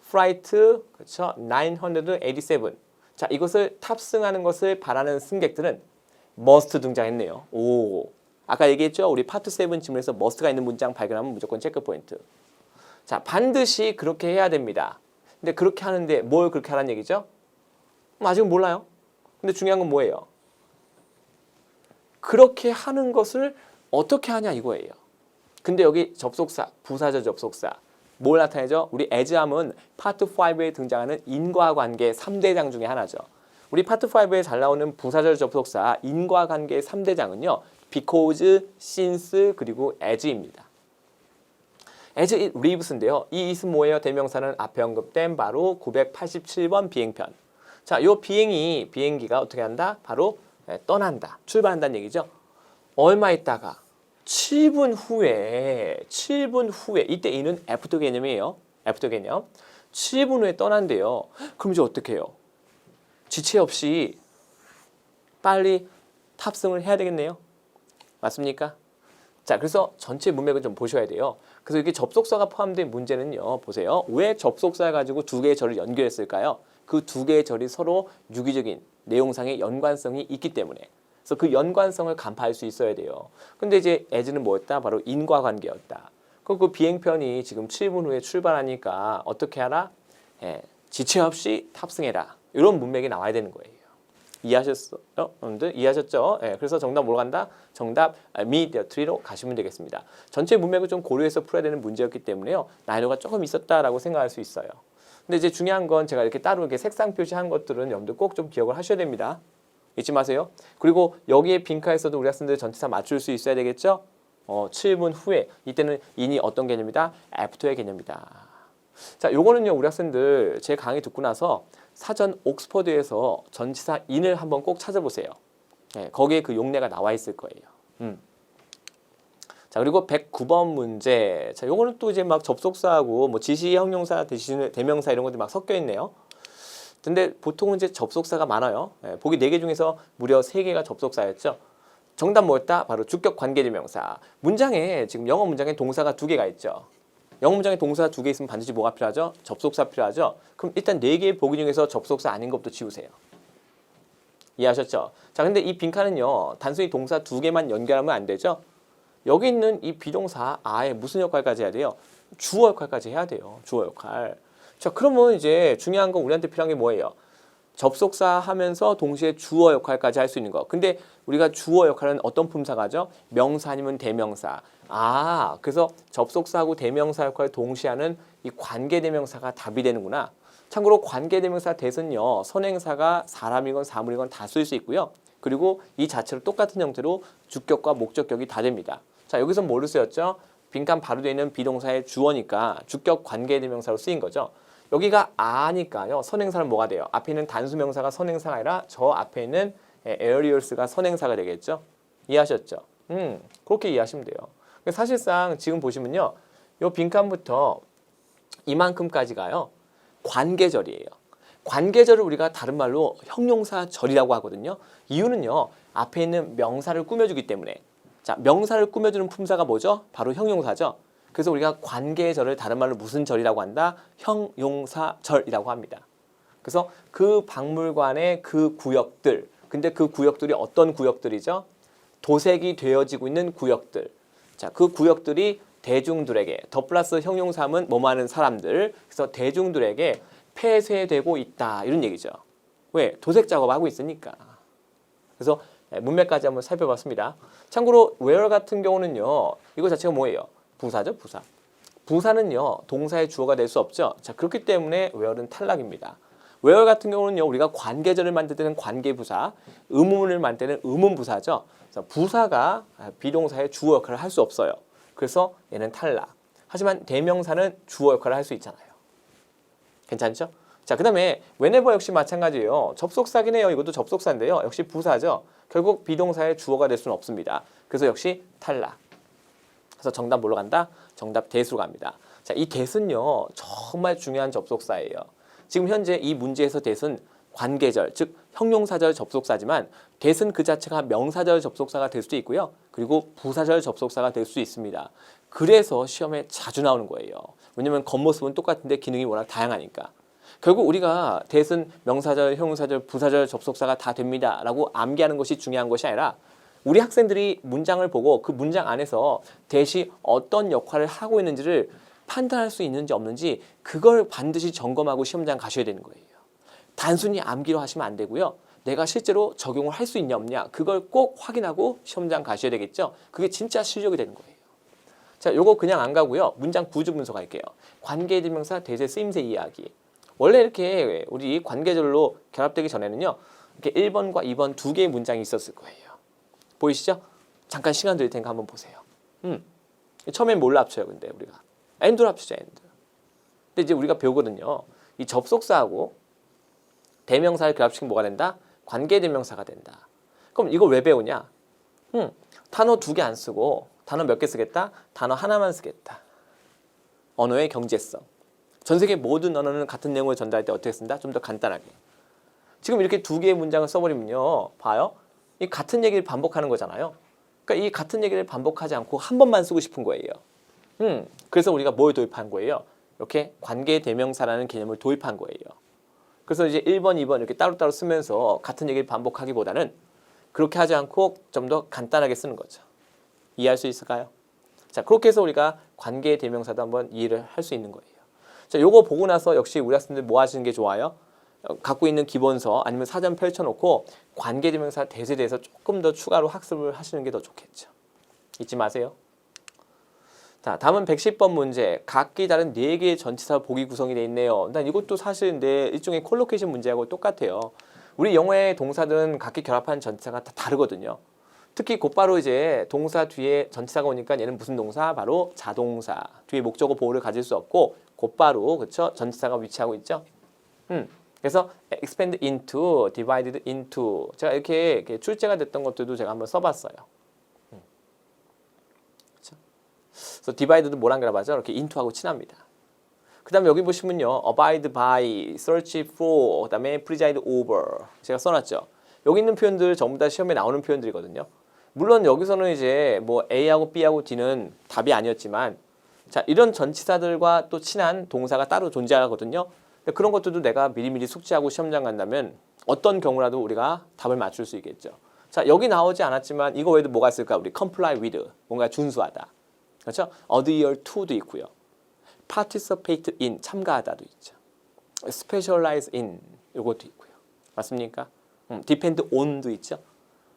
플라이트 그렇죠? 987. 자, 이것을 탑승하는 것을 바라는 승객들은 must 등장했네요. 오. 아까 얘기했죠? 우리 파트 7 지문에서 must가 있는 문장 발견하면 무조건 체크 포인트. 자, 반드시 그렇게 해야 됩니다. 근데 그렇게 하는데 뭘 그렇게 하라는 얘기죠? 아직은 몰라요. 근데 중요한 건 뭐예요? 그렇게 하는 것을 어떻게 하냐 이거예요. 근데 여기 접속사, 부사절 접속사 뭘 나타내죠? 우리 as 하면 파트 5에 등장하는 인과관계 3대장 중에 하나죠. 우리 파트 5에 잘 나오는 부사절 접속사 인과관계 3대장은요. because, since, 그리고 as입니다. as it leaves인데요. 이 it은 뭐예요? 대명사는 앞에 언급된 바로 987번 비행편. 자, 요 비행기가 어떻게 한다? 바로 떠난다. 출발한다는 얘기죠. 얼마 있다가 7분 후에 이때 이는 애프터 개념이에요. 애프터 개념. 7분 후에 떠난대요. 그럼 이제 어떻게 해요? 지체 없이 빨리 탑승을 해야 되겠네요. 맞습니까? 자, 그래서 전체 문맥을 좀 보셔야 돼요. 그래서 이게 접속사가 포함된 문제는요. 보세요. 왜 접속사 가지고 두 개의 절을 연결했을까요? 그 두 개의 절이 서로 유기적인 내용상의 연관성이 있기 때문에. 그래서 그 연관성을 간파할 수 있어야 돼요. 근데 이제 as는 뭐였다? 바로 인과관계였다. 그 비행편이 지금 7분 후에 출발하니까 어떻게 하라? 지체 없이 탑승해라. 이런 문맥이 나와야 되는 거예요. 이해하셨어요? 여러분들 이해하셨죠? 그래서 정답 뭐로 간다? 정답 immediately로 가시면 되겠습니다. 전체 문맥을 좀 고려해서 풀어야 되는 문제였기 때문에요. 난이도가 조금 있었다라고 생각할 수 있어요. 근데 이제 중요한 건 제가 이렇게 따로 이렇게 색상 표시한 것들은 여러분들 꼭 좀 기억을 하셔야 됩니다. 잊지 마세요. 그리고 여기에 빈칸에서도 우리 학생들 전치사 맞출 수 있어야 되겠죠? 7분 후에 이때는 in이 어떤 개념이다? after의 개념이다. 자, 요거는요 우리 학생들 제 강의 듣고 나서 사전 옥스퍼드에서 전치사 in을 한번 꼭 찾아보세요. 거기에 그 용례가 나와 있을 거예요. 자, 그리고 109번 문제. 자, 요거는 또 이제 막 접속사하고 뭐 지시 형용사 대신 대명사 이런 것들이 막 섞여 있네요. 근데 보통은 이제 접속사가 많아요. 보기 4개 중에서 무려 3개가 접속사였죠. 정답 뭐였다? 바로 주격 관계대명사. 문장에 지금 영어 문장에 동사가 2개가 있죠. 영어 문장에 동사 2개 있으면 반드시 뭐가 필요하죠? 접속사 필요하죠. 그럼 일단 4개의 보기 중에서 접속사 아닌 것부터 지우세요. 이해하셨죠? 자, 근데 이 빈칸은요. 단순히 동사 2개만 연결하면 안 되죠. 여기 있는 이 비동사 아에 무슨 역할까지 해야 돼요? 주어 역할까지 해야 돼요. 주어 역할. 자, 그러면 이제 중요한 건 우리한테 필요한 게 뭐예요? 접속사 하면서 동시에 주어 역할까지 할 수 있는 거. 근데 우리가 주어 역할은 어떤 품사가 하죠? 명사 아니면 대명사. 아, 그래서 접속사하고 대명사 역할을 동시에 하는 이 관계대명사가 답이 되는구나. 참고로 관계대명사 대신요, 선행사가 사람이건 사물이건 다 쓸 수 있고요. 그리고 이 자체로 똑같은 형태로 주격과 목적격이 다 됩니다. 자, 여기서 뭐로 쓰였죠? 빈칸 바로 되어 있는 비동사의 주어니까 주격 관계대명사로 쓰인 거죠. 여기가 아니까요. 선행사는 뭐가 돼요? 앞에 있는 단수명사가 선행사가 아니라 저 앞에 있는 areas가 선행사가 되겠죠. 이해하셨죠? 그렇게 이해하시면 돼요. 사실상 지금 보시면요. 이 빈칸부터 이만큼까지가요. 관계절이에요. 관계절을 우리가 다른 말로 형용사절이라고 하거든요. 이유는요. 앞에 있는 명사를 꾸며주기 때문에. 자, 명사를 꾸며주는 품사가 뭐죠? 바로 형용사죠. 그래서 우리가 관계절을 다른 말로 무슨 절이라고 한다? 형용사절이라고 합니다. 그래서 그 박물관의 그 구역들, 근데 그 구역들이 어떤 구역들이죠? 도색이 되어지고 있는 구역들. 자, 그 구역들이 대중들에게, 더 플러스 형용사는 뭐뭐 하는 사람들, 그래서 대중들에게 폐쇄되고 있다 이런 얘기죠. 왜? 도색 작업하고 있으니까. 그래서 문맥까지 한번 살펴봤습니다. 참고로 where 같은 경우는요. 이거 자체가 뭐예요? 부사죠, 부사. 부사는요, 동사의 주어가 될 수 없죠. 자, 그렇기 때문에 where는 탈락입니다. where 같은 경우는요, 우리가 관계절을 만들 때는 관계부사, 의문문을 만들 때는 의문부사죠. 그래서 부사가 비동사의 주어 역할을 할 수 없어요. 그래서 얘는 탈락. 하지만 대명사는 주어 역할을 할 수 있잖아요. 괜찮죠? 자, 그 다음에 whenever 역시 마찬가지예요. 접속사긴 해요. 이것도 접속사인데요. 역시 부사죠. 결국 비동사의 주어가 될 수는 없습니다. 그래서 역시 탈락. 그래서 정답 뭘로 간다? 정답 대수로 갑니다. 자, 이 대수는요. 정말 중요한 접속사예요. 지금 현재 이 문제에서 대수는 관계절, 즉 형용사절 접속사지만 대수는 그 자체가 명사절 접속사가 될 수도 있고요. 그리고 부사절 접속사가 될 수 있습니다. 그래서 시험에 자주 나오는 거예요. 왜냐면 겉모습은 똑같은데 기능이 워낙 다양하니까. 결국 우리가 대수는 명사절, 형용사절, 부사절 접속사가 다 됩니다. 라고 암기하는 것이 중요한 것이 아니라 우리 학생들이 문장을 보고 그 문장 안에서 대시 어떤 역할을 하고 있는지를 판단할 수 있는지 없는지 그걸 반드시 점검하고 시험장 가셔야 되는 거예요. 단순히 암기로 하시면 안 되고요. 내가 실제로 적용을 할 수 있냐 없냐 그걸 꼭 확인하고 시험장 가셔야 되겠죠. 그게 진짜 실력이 되는 거예요. 자, 요거 그냥 안 가고요. 문장 구조 분석 할게요. 관계대명사 대세 쓰임새 이야기. 원래 이렇게 우리 관계절로 결합되기 전에는요. 이렇게 1번과 2번 두 개의 문장이 있었을 거예요. 보이시죠? 잠깐 시간 드릴 테니까 한번 보세요. 처음엔 뭘 합쳐요, 근데 우리가? and를 합치죠, and. 근데 이제 우리가 배우거든요. 이 접속사하고 대명사를 결합시키면 뭐가 된다? 관계대명사가 된다. 그럼 이걸 왜 배우냐? 단어 두 개 안 쓰고 단어 몇 개 쓰겠다? 단어 하나만 쓰겠다. 언어의 경제성. 전 세계 모든 언어는 같은 내용을 전달할 때 어떻게 쓴다? 좀 더 간단하게. 지금 이렇게 두 개의 문장을 써버리면요. 봐요. 이 같은 얘기를 반복하는 거잖아요. 그러니까 이 같은 얘기를 반복하지 않고 한 번만 쓰고 싶은 거예요. 그래서 우리가 뭘 도입한 거예요? 이렇게 관계대명사라는 개념을 도입한 거예요. 그래서 이제 1번, 2번 이렇게 따로따로 쓰면서 같은 얘기를 반복하기보다는 그렇게 하지 않고 좀 더 간단하게 쓰는 거죠. 이해할 수 있을까요? 자, 그렇게 해서 우리가 관계대명사도 한번 이해를 할 수 있는 거예요. 자, 요거 보고 나서 역시 우리 학생들 뭐 하시는 게 좋아요? 갖고 있는 기본서 아니면 사전 펼쳐놓고 관계대명사 대세에 대해서 조금 더 추가로 학습을 하시는 게 더 좋겠죠. 잊지 마세요. 자, 다음은 110번 문제. 각기 다른 4개의 전치사 보기 구성이 되어 있네요. 난 이것도 사실 내 일종의 콜로케이션 문제하고 똑같아요. 우리 영어의 동사들은 각기 결합한 전치사가 다 다르거든요. 특히 곧바로 이제 동사 뒤에 전치사가 오니까 얘는 무슨 동사? 바로 자동사. 뒤에 목적어 보호를 가질 수 없고 곧바로 그쵸? 전치사가 위치하고 있죠. 그래서 expand into, divided into 제가 이렇게 출제가 됐던 것들도 제가 한번 써봤어요. 그렇죠? 그래서 divided도 뭐랑 결합하죠? 이렇게 into하고 친합니다. 그 다음에 여기 보시면요, abide by, search for, 그 다음에 preside over 제가 써놨죠. 여기 있는 표현들 전부 다 시험에 나오는 표현들이거든요. 물론 여기서는 이제 뭐 A하고 B하고 D는 답이 아니었지만, 자, 이런 전치사들과 또 친한 동사가 따로 존재하거든요. 그런 것들도 내가 미리미리 숙지하고 시험장 간다면 어떤 경우라도 우리가 답을 맞출 수 있겠죠. 자, 여기 나오지 않았지만 이거 외에도 뭐가 있을까? 우리 comply with, 뭔가 준수하다. 그렇죠? adhere to도 있고요. participate in, 참가하다도 있죠. specialize in, 이것도 있고요. 맞습니까? depend on도 있죠.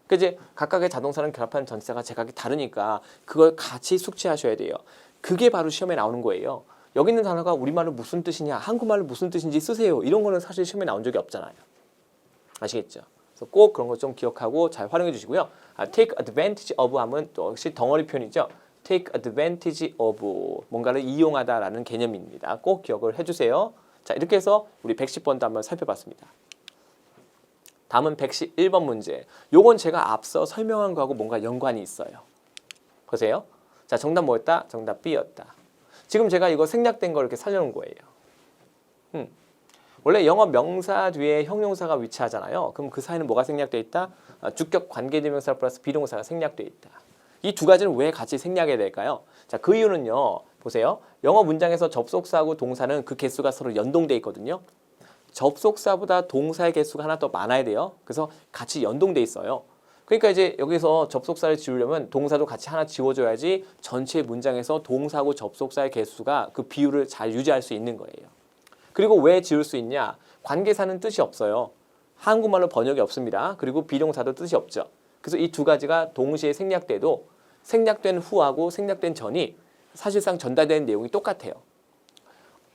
그 이제 각각의 자동사랑 결합한 전치사가 제각이 다르니까 그걸 같이 숙지하셔야 돼요. 그게 바로 시험에 나오는 거예요. 여기 있는 단어가 우리말로 무슨 뜻이냐, 한국말로 무슨 뜻인지 쓰세요. 이런 거는 사실 시험에 나온 적이 없잖아요. 아시겠죠? 그래서 꼭 그런 거 좀 기억하고 잘 활용해 주시고요. take advantage of 하면 또 역시 덩어리 표현이죠. take advantage of 뭔가를 이용하다라는 개념입니다. 꼭 기억을 해주세요. 자, 이렇게 해서 우리 110번도 한번 살펴봤습니다. 다음은 111번 문제. 요건 제가 앞서 설명한 거하고 뭔가 연관이 있어요. 보세요. 자, 정답 뭐였다? 정답 B였다. 지금 제가 이거 생략된 걸 이렇게 살려놓은 거예요. 원래 영어 명사 뒤에 형용사가 위치하잖아요. 그럼 그 사이는 뭐가 생략돼 있다? 주격 관계대명사 플러스 비동사가 생략돼 있다. 이 두 가지는 왜 같이 생략해야 될까요? 자, 그 이유는요. 보세요. 영어 문장에서 접속사하고 동사는 그 개수가 서로 연동돼 있거든요. 접속사보다 동사의 개수가 하나 더 많아야 돼요. 그래서 같이 연동돼 있어요. 그러니까 이제 여기서 접속사를 지우려면 동사도 같이 하나 지워줘야지 전체 문장에서 동사하고 접속사의 개수가 그 비율을 잘 유지할 수 있는 거예요. 그리고 왜 지울 수 있냐? 관계사는 뜻이 없어요. 한국말로 번역이 없습니다. 그리고 비동사도 뜻이 없죠. 그래서 이 두 가지가 동시에 생략돼도 생략된 후하고 생략된 전이 사실상 전달되는 내용이 똑같아요.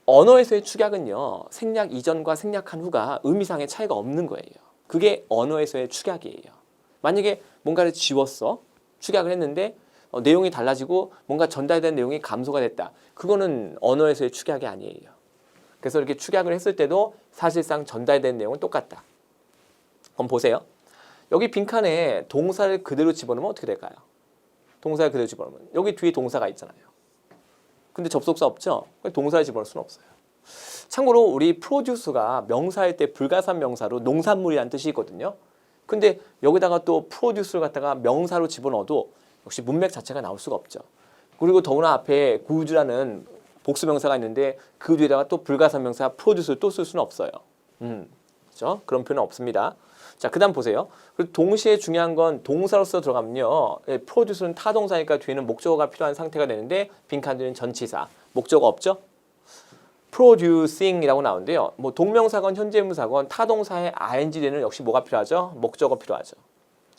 언어에서의 축약은요. 생략 이전과 생략한 후가 의미상의 차이가 없는 거예요. 그게 언어에서의 축약이에요. 만약에 뭔가를 지웠어. 축약을 했는데 내용이 달라지고 뭔가 전달된 내용이 감소가 됐다. 그거는 언어에서의 축약이 아니에요. 그래서 이렇게 축약을 했을 때도 사실상 전달된 내용은 똑같다. 그럼 보세요. 여기 빈칸에 동사를 그대로 집어넣으면 어떻게 될까요? 동사를 그대로 집어넣으면 여기 뒤에 동사가 있잖아요. 근데 접속사 없죠? 동사를 집어넣을 수는 없어요. 참고로 우리 프로듀스가 명사일 때 불가산 명사로 농산물이라는 뜻이 있거든요. 근데 여기다가 또 프로듀스를 갖다가 명사로 집어넣어도 역시 문맥 자체가 나올 수가 없죠. 그리고 더구나 앞에 구즈라는 복수 명사가 있는데 그 뒤에다가 또 불가산 명사 프로듀스를 또 쓸 수는 없어요. 그렇죠? 그런 표현은 없습니다. 자, 그다음 보세요. 그리고 동시에 중요한 건 동사로서 들어가면요. 프로듀스는 타동사니까 뒤에는 목적어가 필요한 상태가 되는데 빈칸 뒤에는 전치사. 목적어 없죠? producing이라고 나오는데요. 뭐 동명사건 현재분사건 타동사의 ing되는 역시 뭐가 필요하죠? 목적어 필요하죠.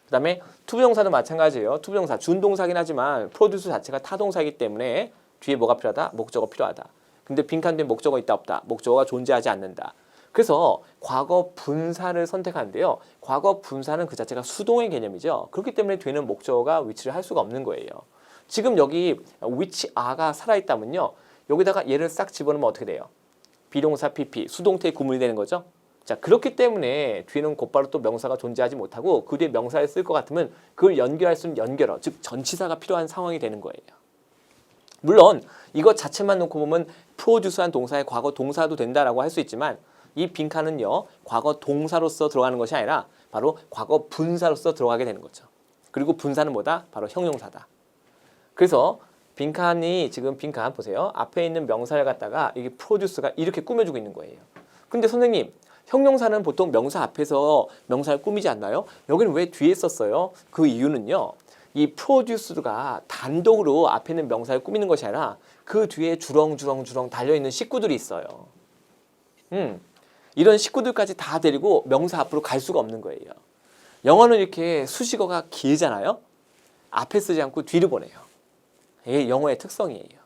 그다음에 투부정사도 마찬가지예요. 투부정사 준동사긴 하지만 produce 자체가 타동사이기 때문에 뒤에 뭐가 필요하다? 목적어 필요하다. 근데 빈칸 뒤에 목적어 있다 없다? 목적어가 존재하지 않는다. 그래서 과거 분사를 선택하는데요. 과거 분사는 그 자체가 수동의 개념이죠. 그렇기 때문에 뒤에는 목적어가 위치를 할 수가 없는 거예요. 지금 여기 which are가 살아있다면요. 여기다가 얘를 싹 집어넣으면 어떻게 돼요? 비동사 PP, 수동태의 구문이 되는 거죠. 자, 그렇기 때문에 뒤에는 곧바로 또 명사가 존재하지 못하고 그 뒤에 명사를 쓸 것 같으면 그걸 연결할 수 있는 연결어, 즉 전치사가 필요한 상황이 되는 거예요. 물론 이것 자체만 놓고 보면 프로듀스한 동사의 과거 동사도 된다라고 할 수 있지만 이 빈칸은요. 과거 동사로서 들어가는 것이 아니라 바로 과거 분사로서 들어가게 되는 거죠. 그리고 분사는 뭐다? 바로 형용사다. 그래서 빈칸이 지금 빈칸 보세요. 앞에 있는 명사를 갖다가 이게 프로듀스가 이렇게 꾸며주고 있는 거예요. 근데 선생님, 형용사는 보통 명사 앞에서 명사를 꾸미지 않나요? 여기는 왜 뒤에 썼어요? 그 이유는요. 이 프로듀스가 단독으로 앞에 있는 명사를 꾸미는 것이 아니라 그 뒤에 주렁주렁 달려있는 식구들이 있어요. 이런 식구들까지 다 데리고 명사 앞으로 갈 수가 없는 거예요. 영어는 이렇게 수식어가 길잖아요. 앞에 쓰지 않고 뒤로 보내요. 이게 영어의 특성이에요.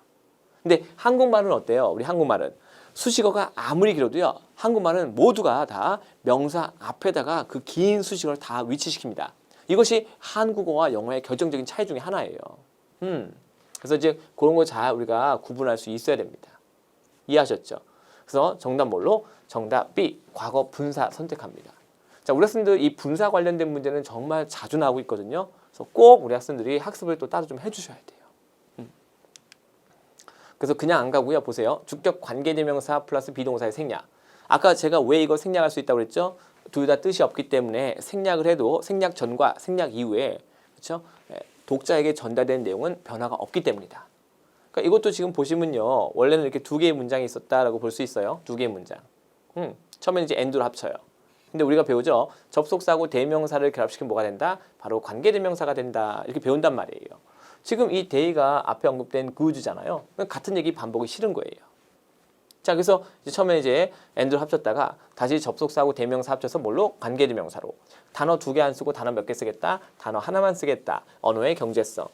근데 한국말은 어때요? 우리 한국말은 수식어가 아무리 길어도요. 한국말은 모두가 다 명사 앞에다가 그 긴 수식어를 다 위치시킵니다. 이것이 한국어와 영어의 결정적인 차이 중에 하나예요. 그래서 이제 그런 거 잘 우리가 구분할 수 있어야 됩니다. 이해하셨죠? 그래서 정답 뭘로? 정답 B, 과거 분사 선택합니다. 자, 우리 학생들 이 분사 관련된 문제는 정말 자주 나오고 있거든요. 그래서 꼭 우리 학생들이 학습을 또 따로 좀 해주셔야 돼요. 그래서 그냥 안 가고요. 보세요. 주격 관계대명사 플러스 비동사의 생략. 아까 제가 왜 이거 생략할 수 있다고 그랬죠? 둘 다 뜻이 없기 때문에 생략을 해도 생략 전과 생략 이후에 그렇죠? 독자에게 전달된 내용은 변화가 없기 때문이다. 그러니까 이것도 지금 보시면요. 원래는 이렇게 두 개의 문장이 있었다라고 볼 수 있어요. 두 개의 문장. 처음에는 이제 and로 합쳐요. 근데 우리가 배우죠. 접속사하고 대명사를 결합시키면 뭐가 된다? 바로 관계대명사가 된다. 이렇게 배운단 말이에요. 지금 이 they가 앞에 언급된 good잖아요. 같은 얘기 반복이 싫은 거예요. 자, 그래서 이제 처음에 이제 and를 합쳤다가 다시 접속사하고 대명사 합쳐서 뭘로? 관계대명사로. 단어 2개 안 쓰고 단어 몇 개 쓰겠다? 단어 하나만 쓰겠다. 언어의 경제성.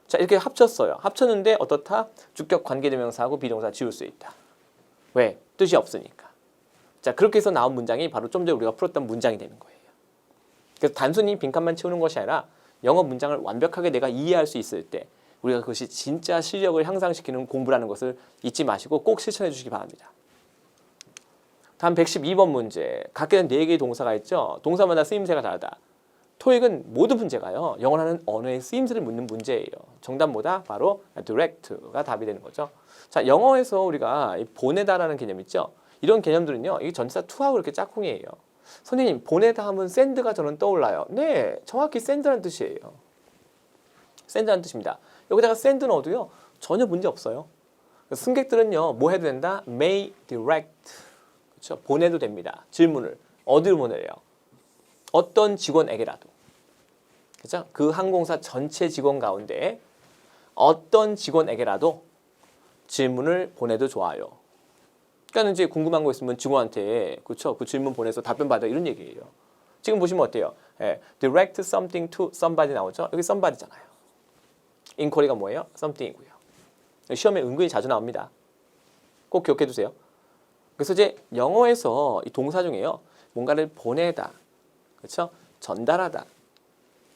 자, 이렇게 합쳤어요. 합쳤는데 어떻다? 주격 관계대명사하고 비동사 지울 수 있다. 왜? 뜻이 없으니까. 자, 그렇게 해서 나온 문장이 바로 좀 전에 우리가 풀었던 문장이 되는 거예요. 그래서 단순히 빈칸만 채우는 것이 아니라 영어 문장을 완벽하게 내가 이해할 수 있을 때 우리가 그것이 진짜 실력을 향상시키는 공부라는 것을 잊지 마시고 꼭 실천해 주시기 바랍니다. 다음 112번 문제. 각각은 4개의 동사가 있죠. 동사마다 쓰임새가 다르다. 토익은 모든 문제가요. 영어라는 언어의 쓰임새를 묻는 문제예요. 정답 뭐다? 바로 direct가 답이 되는 거죠. 자, 영어에서 우리가 보내다라는 개념 있죠. 이런 개념들은요. 이게 전치사 to하고 이렇게 짝꿍이에요. 선생님, 보내다 하면 send가 저는 떠올라요. 네, 정확히 send라는 뜻이에요. send라는 뜻입니다. 여기다가 send 넣어도요. 전혀 문제 없어요. 승객들은요. 뭐 해도 된다? may direct. 그렇죠? 보내도 됩니다. 질문을. 어디로 보내래요? 어떤 직원에게라도. 그렇죠? 그 항공사 전체 직원 가운데 어떤 직원에게라도 질문을 보내도 좋아요. 그러니까 이제 궁금한 거 있으면 직원한테 그렇죠? 그 질문 보내서 답변 받아 이런 얘기예요. 지금 보시면 어때요? 예, direct something to somebody 나오죠? 여기 somebody잖아요. inquiry가 뭐예요? something이고요. 시험에 은근히 자주 나옵니다. 꼭 기억해 두세요. 그래서 이제 영어에서 이 동사 중에요. 뭔가를 보내다, 그렇죠? 전달하다,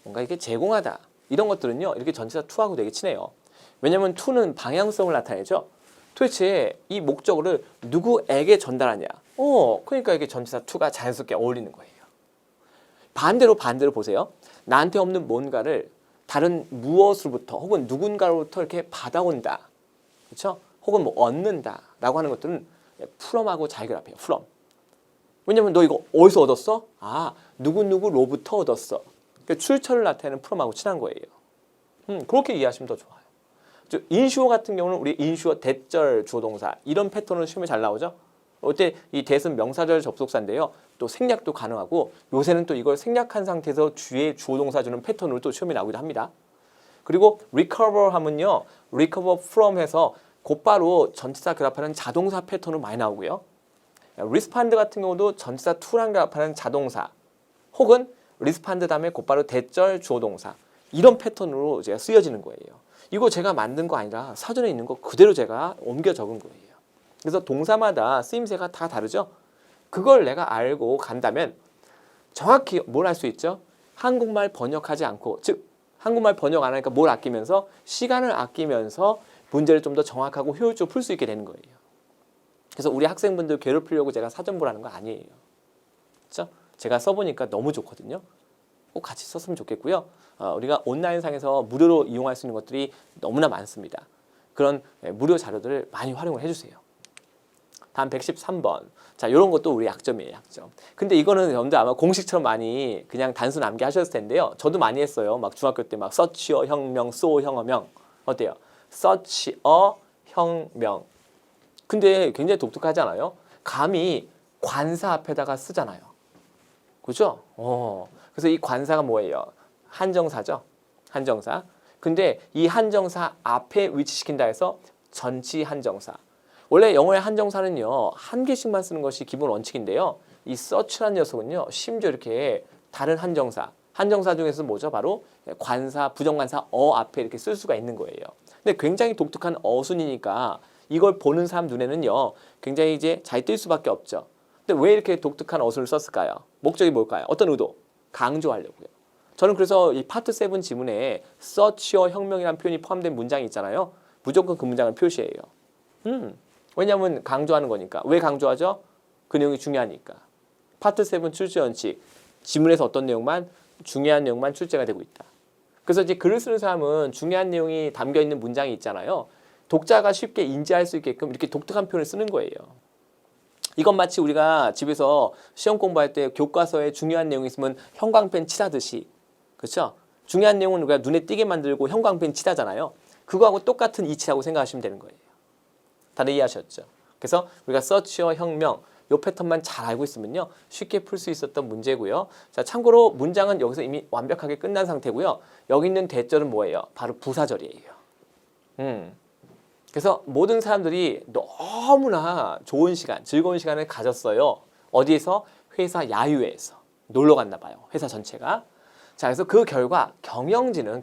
뭔가 이렇게 제공하다 이런 것들은요. 이렇게 전치사 to하고 되게 친해요. 왜냐하면 to는 방향성을 나타내죠. 도대체 이 목적어를 누구에게 전달하냐? 그러니까 이게 전치사 to가 자연스럽게 어울리는 거예요. 반대로 보세요. 나한테 없는 뭔가를 다른 무엇으로부터 혹은 누군가로부터 이렇게 받아온다. 그렇죠? 혹은 뭐 얻는다라고 하는 것들은 from하고 잘 결합해요. from. 왜냐면 너 이거 어디서 얻었어? 아, 누구누구로부터 얻었어. 그러니까 출처를 나타내는 from하고 친한 거예요. 그렇게 이해하시면 더 좋아요. 인슈어 같은 경우는 우리 인슈어 대절 주어 동사 이런 패턴은 시험에 잘 나오죠. 이때 이 대은 명사절 접속사인데요. 또 생략도 가능하고 요새는 또 이걸 생략한 상태에서 뒤에 주어 동사 주는 패턴으로 또 시험에 나오기도 합니다. 그리고 recover 하면요. recover from 해서 곧바로 전치사 결합하는 자동사 패턴으로 많이 나오고요. respond 같은 경우도 전치사 to랑 결합하는 자동사 혹은 respond 다음에 곧바로 대절 주어 동사 이런 패턴으로 이제 쓰여지는 거예요. 이거 제가 만든 거 아니라 사전에 있는 거 그대로 제가 옮겨 적은 거예요. 그래서 동사마다 쓰임새가 다 다르죠. 그걸 내가 알고 간다면 정확히 뭘 할 수 있죠? 한국말 번역하지 않고 즉 한국말 번역 안 하니까 뭘 아끼면서 시간을 아끼면서 문제를 좀 더 정확하고 효율적으로 풀 수 있게 되는 거예요. 그래서 우리 학생분들 괴롭히려고 제가 사전 보라는 거 아니에요. 그렇죠? 제가 써보니까 너무 좋거든요. 꼭 같이 썼으면 좋겠고요. 우리가 온라인상에서 무료로 이용할 수 있는 것들이 너무나 많습니다. 그런 무료 자료들을 많이 활용을 해주세요. 다음 113번. 자, 이런 것도 우리 약점이에요, 약점. 근데 이거는 여러분들 아마 공식처럼 많이 그냥 단순 암기하셨을 텐데요. 저도 많이 했어요. 막 중학교 때 막 서치어 혁명, 소 혁명. 어때요? 서치어 혁명. 근데 굉장히 독특하지 않아요? 감히 관사 앞에다가 쓰잖아요. 그죠? 그래서 이 관사가 뭐예요? 한정사죠. 한정사. 근데 이 한정사 앞에 위치시킨다 해서 전치 한정사. 원래 영어의 한정사는요. 한 개씩만 쓰는 것이 기본 원칙인데요. 이 search라는 녀석은요. 심지어 이렇게 다른 한정사. 한정사 중에서 뭐죠? 바로 관사, 부정관사 앞에 이렇게 쓸 수가 있는 거예요. 근데 굉장히 독특한 어순이니까 이걸 보는 사람 눈에는요. 굉장히 이제 잘 뜰 수밖에 없죠. 근데 왜 이렇게 독특한 어순을 썼을까요? 목적이 뭘까요? 어떤 의도? 강조하려고요. 저는 그래서 이 파트 7 지문에 서치어 혁명이라는 표현이 포함된 문장이 있잖아요. 무조건 그 문장을 표시해요. 왜냐하면 강조하는 거니까. 왜 강조하죠? 그 내용이 중요하니까. 파트 7 출제 원칙. 지문에서 어떤 내용만 중요한 내용만 출제가 되고 있다. 그래서 이제 글을 쓰는 사람은 중요한 내용이 담겨 있는 문장이 있잖아요. 독자가 쉽게 인지할 수 있게끔 이렇게 독특한 표현을 쓰는 거예요. 이건 마치 우리가 집에서 시험 공부할 때 교과서에 중요한 내용이 있으면 형광펜 칠하듯이, 그렇죠? 중요한 내용은 우리가 눈에 띄게 만들고 형광펜 칠하잖아요. 그거하고 똑같은 이치라고 생각하시면 되는 거예요. 다들 이해하셨죠? 그래서 우리가 서치어 혁명 요 패턴만 잘 알고 있으면요 쉽게 풀 수 있었던 문제고요. 자, 참고로 문장은 여기서 이미 완벽하게 끝난 상태고요. 여기 있는 대절은 뭐예요? 바로 부사절이에요. 그래서 모든 사람들이 너무나 좋은 시간, 즐거운 시간을 가졌어요. 어디에서? 회사 야유회에서 놀러 갔나 봐요. 회사 전체가. 자, 그래서 그 결과 경영진은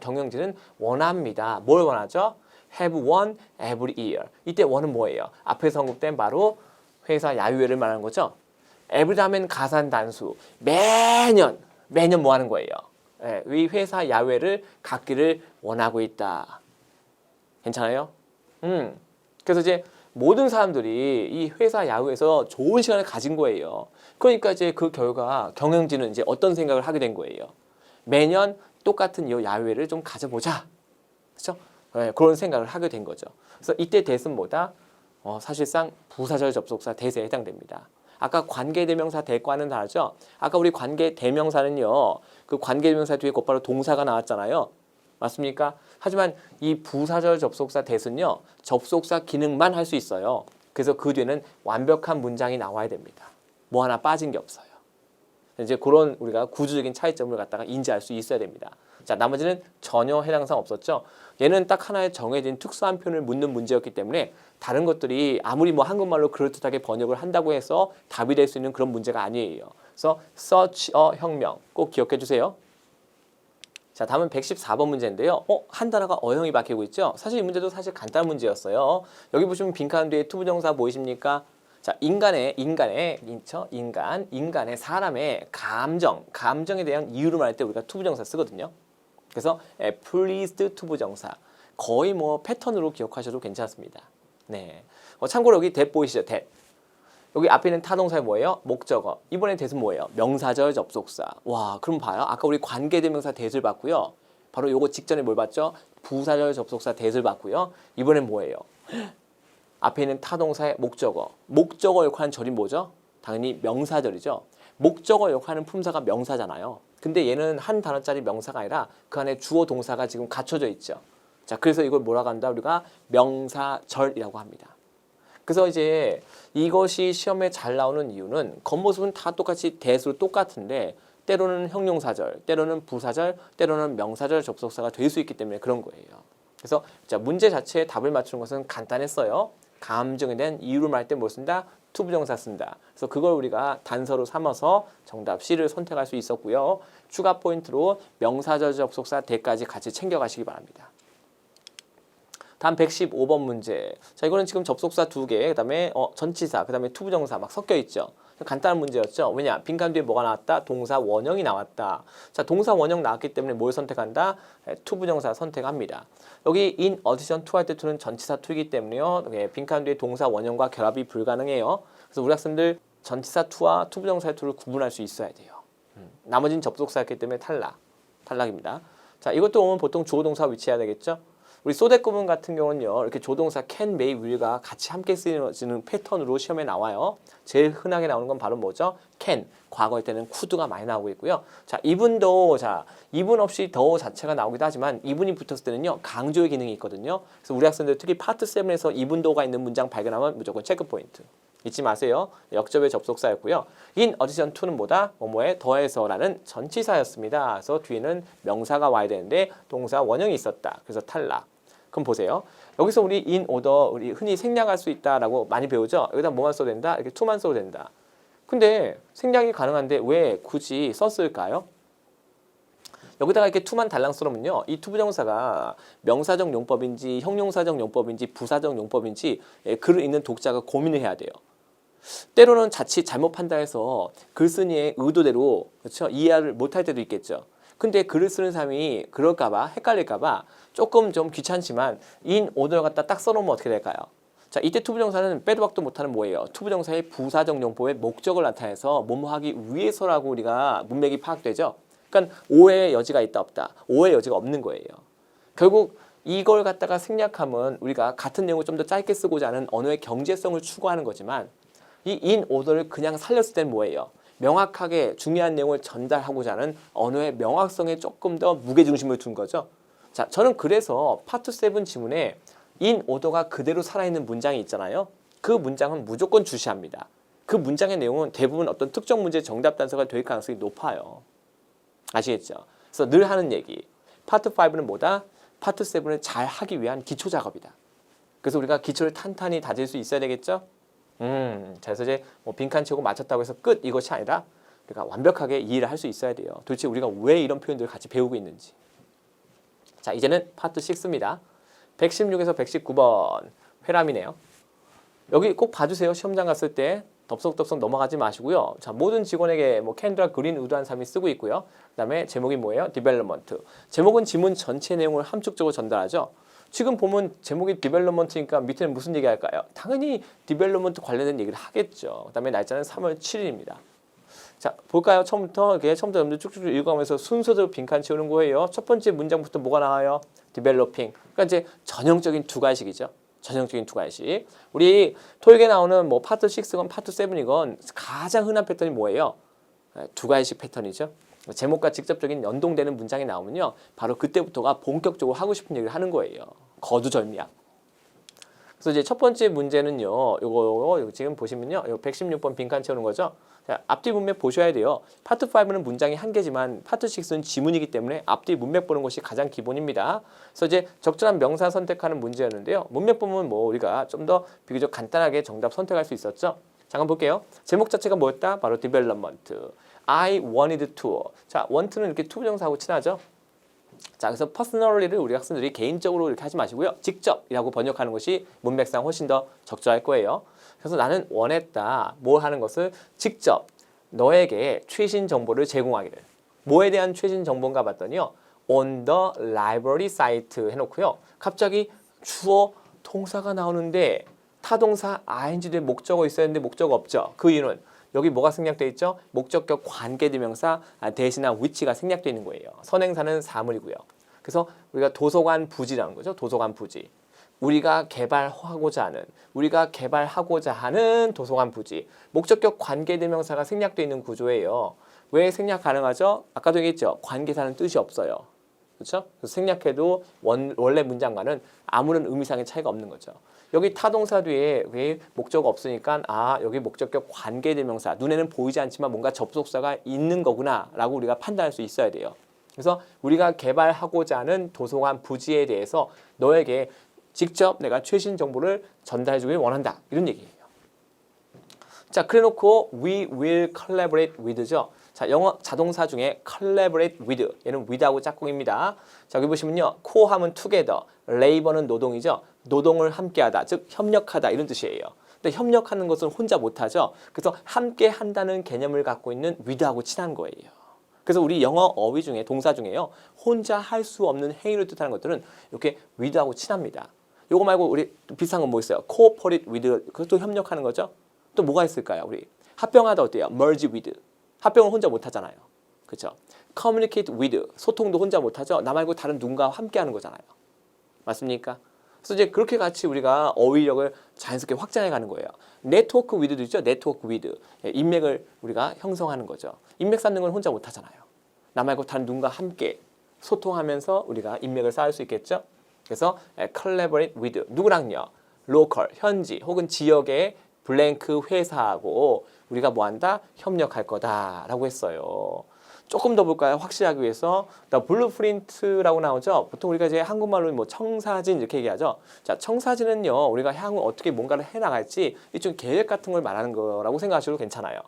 원합니다. 뭘 원하죠? Have one every year. 이때 one은 뭐예요? 앞에서 언급된 바로 회사 야유회를 말하는 거죠. every 하면 가산 단수. 매년 뭐 하는 거예요? 예, 이 회사 야유회를 갖기를 원하고 있다. 괜찮아요? 그래서 이제 모든 사람들이 이 회사 야후에서 좋은 시간을 가진 거예요. 그러니까 이제 그 결과 경영진은 이제 어떤 생각을 하게 된 거예요. 매년 똑같은 이 야외를 좀 가져보자. 그렇죠? 네, 그런 생각을 하게 된 거죠. 그래서 이때 대은 뭐다? 사실상 부사절 접속사 대세에 해당됩니다. 아까 관계대명사 대과는 다르죠? 아까 우리 관계대명사는요. 그 관계대명사 뒤에 곧바로 동사가 나왔잖아요. 맞습니까? 하지만 이 부사절 접속사 대는요. 접속사 기능만 할 수 있어요. 그래서 그 뒤에는 완벽한 문장이 나와야 됩니다. 뭐 하나 빠진 게 없어요. 이제 그런 우리가 구조적인 차이점을 갖다가 인지할 수 있어야 됩니다. 자, 나머지는 전혀 해당사항 없었죠. 얘는 딱 하나의 정해진 특수한 표현을 묻는 문제였기 때문에 다른 것들이 아무리 뭐 한국말로 그럴듯하게 번역을 한다고 해서 답이 될 수 있는 그런 문제가 아니에요. 그래서 such a 혁명 꼭 기억해 주세요. 자, 다음은 114번 문제인데요. 한 단어가 어형이 박히고 있죠. 사실 이 문제도 사실 간단한 문제였어요. 여기 보시면 빈칸 뒤에 투부정사 보이십니까? 자, 인간의 사람의 감정에 대한 이유를 말할 때 우리가 투부정사 쓰거든요. 그래서 pleased 투부정사 거의 뭐 패턴으로 기억하셔도 괜찮습니다. 네. 참고로 여기 that 보이시죠? that. 여기 앞에 있는 타동사의 뭐예요? 목적어. 이번에 that은 뭐예요? 명사절 접속사. 와, 그럼 봐요. 아까 우리 관계대명사 that을 봤고요. 바로 요거 직전에 뭘 봤죠? 부사절 접속사 that을 봤고요. 이번엔 뭐예요? 앞에 있는 타동사의 목적어. 목적어 역할하는 절이 뭐죠? 당연히 명사절이죠. 목적어 역할하는 품사가 명사잖아요. 근데 얘는 한 단어짜리 명사가 아니라 그 안에 주어 동사가 지금 갖춰져 있죠. 자, 그래서 이걸 뭐라고 한다? 우리가 명사절이라고 합니다. 그래서 이제 이것이 시험에 잘 나오는 이유는 겉모습은 다 똑같이 대수로 똑같은데 때로는 형용사절, 때로는 부사절, 때로는 명사절 접속사가 될 수 있기 때문에 그런 거예요. 그래서 자, 문제 자체에 답을 맞추는 것은 간단했어요. 감정에 대한 이유를 말할 때 뭘 쓴다? 투부정사 쓴다. 그래서 그걸 우리가 단서로 삼아서 정답 C를 선택할 수 있었고요. 추가 포인트로 명사절 접속사 대까지 같이 챙겨가시기 바랍니다. 다음 115번 문제. 자, 이거는 지금 접속사 2개, 그다음에 전치사, 그다음에 투부정사 막 섞여 있죠. 간단한 문제였죠. 왜냐? 빈칸 뒤에 뭐가 나왔다? 동사 원형이 나왔다. 자, 동사 원형 나왔기 때문에 뭘 선택한다? 투부정사 선택합니다. 여기 in addition to 할 때 to는 전치사 to이기 때문에요. 빈칸 뒤에 동사 원형과 결합이 불가능해요. 그래서 우리 학생들 전치사 to와 투부정사 to를 구분할 수 있어야 돼요. 나머지는 접속사였기 때문에 탈락입니다. 자, 이것도 오면 보통 주어 동사 위치해야 되겠죠? 우리 소대구문 같은 경우는요. 이렇게 조동사 can, may, will가 같이 함께 쓰여지는 패턴으로 시험에 나와요. 제일 흔하게 나오는 건 바로 뭐죠? can. 과거일 때는 could가 많이 나오고 있고요. 자, 이분도 이분 없이 더 자체가 나오기도 하지만 이분이 붙었을 때는요. 강조의 기능이 있거든요. 그래서 우리 학생들 특히 파트 7에서 이분도가 있는 문장 발견하면 무조건 체크 포인트. 잊지 마세요. 역접의 접속사였고요. in addition to는 뭐다? 뭐뭐에 더해서라는 전치사였습니다. 그래서 뒤에는 명사가 와야 되는데 동사 원형이 있었다. 그래서 탈락. 그럼 보세요. 여기서 우리 in order 우리 흔히 생략할 수 있다라고 많이 배우죠. 여기다 뭐만 써도 된다? 이렇게 to만 써도 된다. 근데 생략이 가능한데 왜 굳이 썼을까요? 여기다가 이렇게 to만 달랑 써놓으면요. 이 투부정사가 명사적 용법인지 형용사적 용법인지 부사적 용법인지 글을 읽는 독자가 고민을 해야 돼요. 때로는 자칫 잘못 판단해서 글쓴이의 의도대로 그렇죠? 이해를 못할 때도 있겠죠. 근데 글을 쓰는 사람이 그럴까봐 헷갈릴까봐 조금 좀 귀찮지만 in order 갖다 딱 써놓으면 어떻게 될까요? 자, 이때 투부정사는 빼도 박도 못하는 뭐예요? 투부정사의 부사적 용법의 목적을 나타내서 뭐뭐하기 위해서라고 우리가 문맥이 파악되죠. 그러니까 오해의 여지가 있다 없다. 오해의 여지가 없는 거예요. 결국 이걸 갖다가 생략하면 우리가 같은 내용을 좀 더 짧게 쓰고자 하는 언어의 경제성을 추구하는 거지만 이 in order를 그냥 살렸을 때는 뭐예요? 명확하게 중요한 내용을 전달하고자 하는 언어의 명확성에 조금 더 무게중심을 둔 거죠. 자, 저는 그래서 파트 7 지문에 in order가 그대로 살아있는 문장이 있잖아요. 그 문장은 무조건 주시합니다. 그 문장의 내용은 대부분 어떤 특정 문제의 정답 단서가 될 가능성이 높아요. 아시겠죠? 그래서 늘 하는 얘기. 파트 5는 뭐다? 파트 7을 잘 하기 위한 기초 작업이다. 그래서 우리가 기초를 탄탄히 다질 수 있어야 되겠죠. 자, 그래서 이제 뭐 빈칸 채우고 맞췄다고 해서 끝 이것이 아니라 우리가 완벽하게 이해를 할 수 있어야 돼요. 도대체 우리가 왜 이런 표현들을 같이 배우고 있는지. 자, 이제는 파트 6입니다. 116에서 119번 회람이네요. 여기 꼭 봐주세요. 시험장 갔을 때 덥석덥석 넘어가지 마시고요. 자, 모든 직원에게 뭐 캔드라 그린 우드한 삶이 쓰고 있고요. 그다음에 제목이 뭐예요? 디벨롭먼트. 제목은 지문 전체 내용을 함축적으로 전달하죠. 지금 보면 제목이 디벨롭먼트니까 밑에는 무슨 얘기 할까요? 당연히 디벨롭먼트 관련된 얘기를 하겠죠. 그다음에 날짜는 3월 7일입니다. 자, 볼까요? 처음부터 여러분들 쭉쭉 읽어가면서 순서대로 빈칸 채우는 거예요. 첫 번째 문장부터 뭐가 나와요? 디벨로핑. 그러니까 이제 전형적인 두 가지식이죠. 전형적인 두 가지식. 우리 토익에 나오는 뭐 파트 6건 파트 7이건 가장 흔한 패턴이 뭐예요? 두 가지식 패턴이죠. 제목과 직접적인 연동되는 문장이 나오면요, 바로 그때부터가 본격적으로 하고 싶은 얘기를 하는 거예요. 거두절미하고. 그래서 이제 첫 번째 문제는요, 요거 지금 보시면요, 요 116번 빈칸 채우는 거죠. 자, 앞뒤 문맥 보셔야 돼요. 파트 5는 문장이 한 개지만 파트 6는 지문이기 때문에 앞뒤 문맥 보는 것이 가장 기본입니다. 그래서 이제 적절한 명사 선택하는 문제였는데요. 문맥 보면 뭐 우리가 좀 더 비교적 간단하게 정답 선택할 수 있었죠. 잠깐 볼게요. 제목 자체가 뭐였다? 바로 development. I wanted to. 자, want는 이렇게 to 부정사하고 친하죠. 자, 그래서 personally를 우리 학생들이 개인적으로 이렇게 하지 마시고요. 직접이라고 번역하는 것이 문맥상 훨씬 더 적절할 거예요. 그래서 나는 원했다. 뭘 하는 것을 직접 너에게 최신 정보를 제공하기를. 뭐에 대한 최신 정보인가 봤더니요. on the library site 해놓고요. 갑자기 주어 동사가 나오는데 타동사 ing 뒤에 목적어 있어야 하는데 목적어 없죠. 그 이유는 여기 뭐가 생략되어 있죠? 목적격 관계대명사 대신한 which가 생략되어 있는 거예요. 선행사는 사물이고요. 그래서 우리가 도서관 부지라는 거죠. 도서관 부지. 우리가 개발하고자 하는 도서관 부지. 목적격 관계대명사가 생략되어 있는 구조예요. 왜 생략 가능하죠? 아까도 얘기했죠. 관계사는 뜻이 없어요. 그렇죠? 그래서 생략해도 원래 문장과는 아무런 의미상의 차이가 없는 거죠. 여기 타동사 뒤에 왜 목적어 없으니까 여기 목적격 관계대명사 눈에는 보이지 않지만 뭔가 접속사가 있는 거구나 라고 우리가 판단할 수 있어야 돼요. 그래서 우리가 개발하고자 하는 도서관 부지에 대해서 너에게 직접 내가 최신 정보를 전달해 주길 원한다. 이런 얘기예요. 자, 그래놓고 we will collaborate with죠. 자, 영어 자동사 중에 collaborate with, 얘는 with하고 짝꿍입니다. 자, 여기 보시면요. co하면 together, labor는 노동이죠. 노동을 함께하다, 즉 협력하다 이런 뜻이에요. 근데 협력하는 것은 혼자 못하죠. 그래서 함께 한다는 개념을 갖고 있는 with하고 친한 거예요. 그래서 우리 영어 어휘 중에 동사 중에요. 혼자 할 수 없는 행위를 뜻하는 것들은 이렇게 with하고 친합니다. 요거 말고 우리 비슷한 건 뭐 있어요? cooperate with, 그것도 협력하는 거죠. 또 뭐가 있을까요? 우리 합병하다 어때요? merge with. 합병을 혼자 못하잖아요. 그렇죠? communicate with. 소통도 혼자 못하죠. 나 말고 다른 누군가와 함께하는 거잖아요. 맞습니까? 그래서 이제 그렇게 같이 우리가 어휘력을 자연스럽게 확장해가는 거예요. network with도 있죠. network with. 인맥을 우리가 형성하는 거죠. 인맥 쌓는 건 혼자 못하잖아요. 나 말고 다른 누군가와 함께 소통하면서 우리가 인맥을 쌓을 수 있겠죠. 그래서 collaborate with. 누구랑요? local, 현지 혹은 지역의 블랭크 회사하고 우리가 뭐한다? 협력할 거다라고 했어요. 조금 더 볼까요? 확실하기 위해서 The blueprint라고 나오죠. 보통 우리가 이제 한국말로 뭐 청사진 이렇게 얘기하죠. 자, 청사진은요. 우리가 향후 어떻게 뭔가를 해나갈지 이좀 계획 같은 걸 말하는 거라고 생각하셔도 괜찮아요.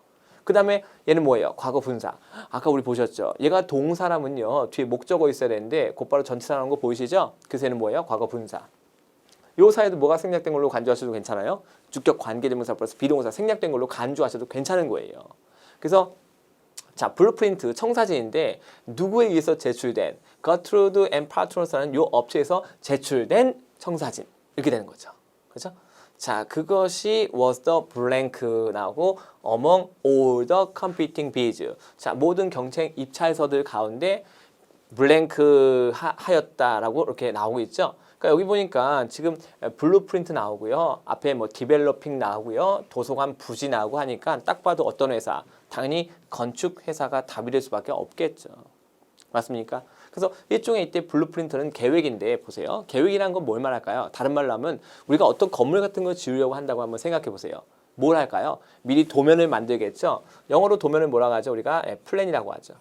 그 다음에 얘는 뭐예요? 과거 분사. 아까 우리 보셨죠? 얘가 동사라면요. 뒤에 목적어 있어야 되는데 곧바로 전치사 나오는 거 보이시죠? 그래서 얘는 뭐예요? 과거 분사. 요 사이에도 뭐가 생략된 걸로 간주하셔도 괜찮아요. 주격 관계대명사 플러스 비동사 생략된 걸로 간주하셔도 괜찮은 거예요. 그래서 자, 블루프린트 청사진인데 누구에 의해서 제출된 거트루드 앤 파트너스라는 요 업체에서 제출된 청사진 이렇게 되는 거죠. 그렇죠? 자, 그것이 was the blank 나오고 among all the competing bids. 자, 모든 경쟁 입찰서들 가운데 블랭크 하였다라고 이렇게 나오고 있죠. 그러니까 여기 보니까 지금 블루프린트 나오고요. 앞에 뭐 디벨로핑 나오고요. 도서관 부지 나오고 하니까 딱 봐도 어떤 회사? 당연히 건축 회사가 답이 될 수밖에 없겠죠. 맞습니까? 그래서 일종의 이때 블루프린트는 계획인데 보세요. 계획이라는 건 뭘 말할까요? 다른 말로 하면 우리가 어떤 건물 같은 걸 지으려고 한다고 한번 생각해 보세요. 뭘 할까요? 미리 도면을 만들겠죠. 영어로 도면을 뭐라고 하죠? 우리가 플랜이라고 하죠.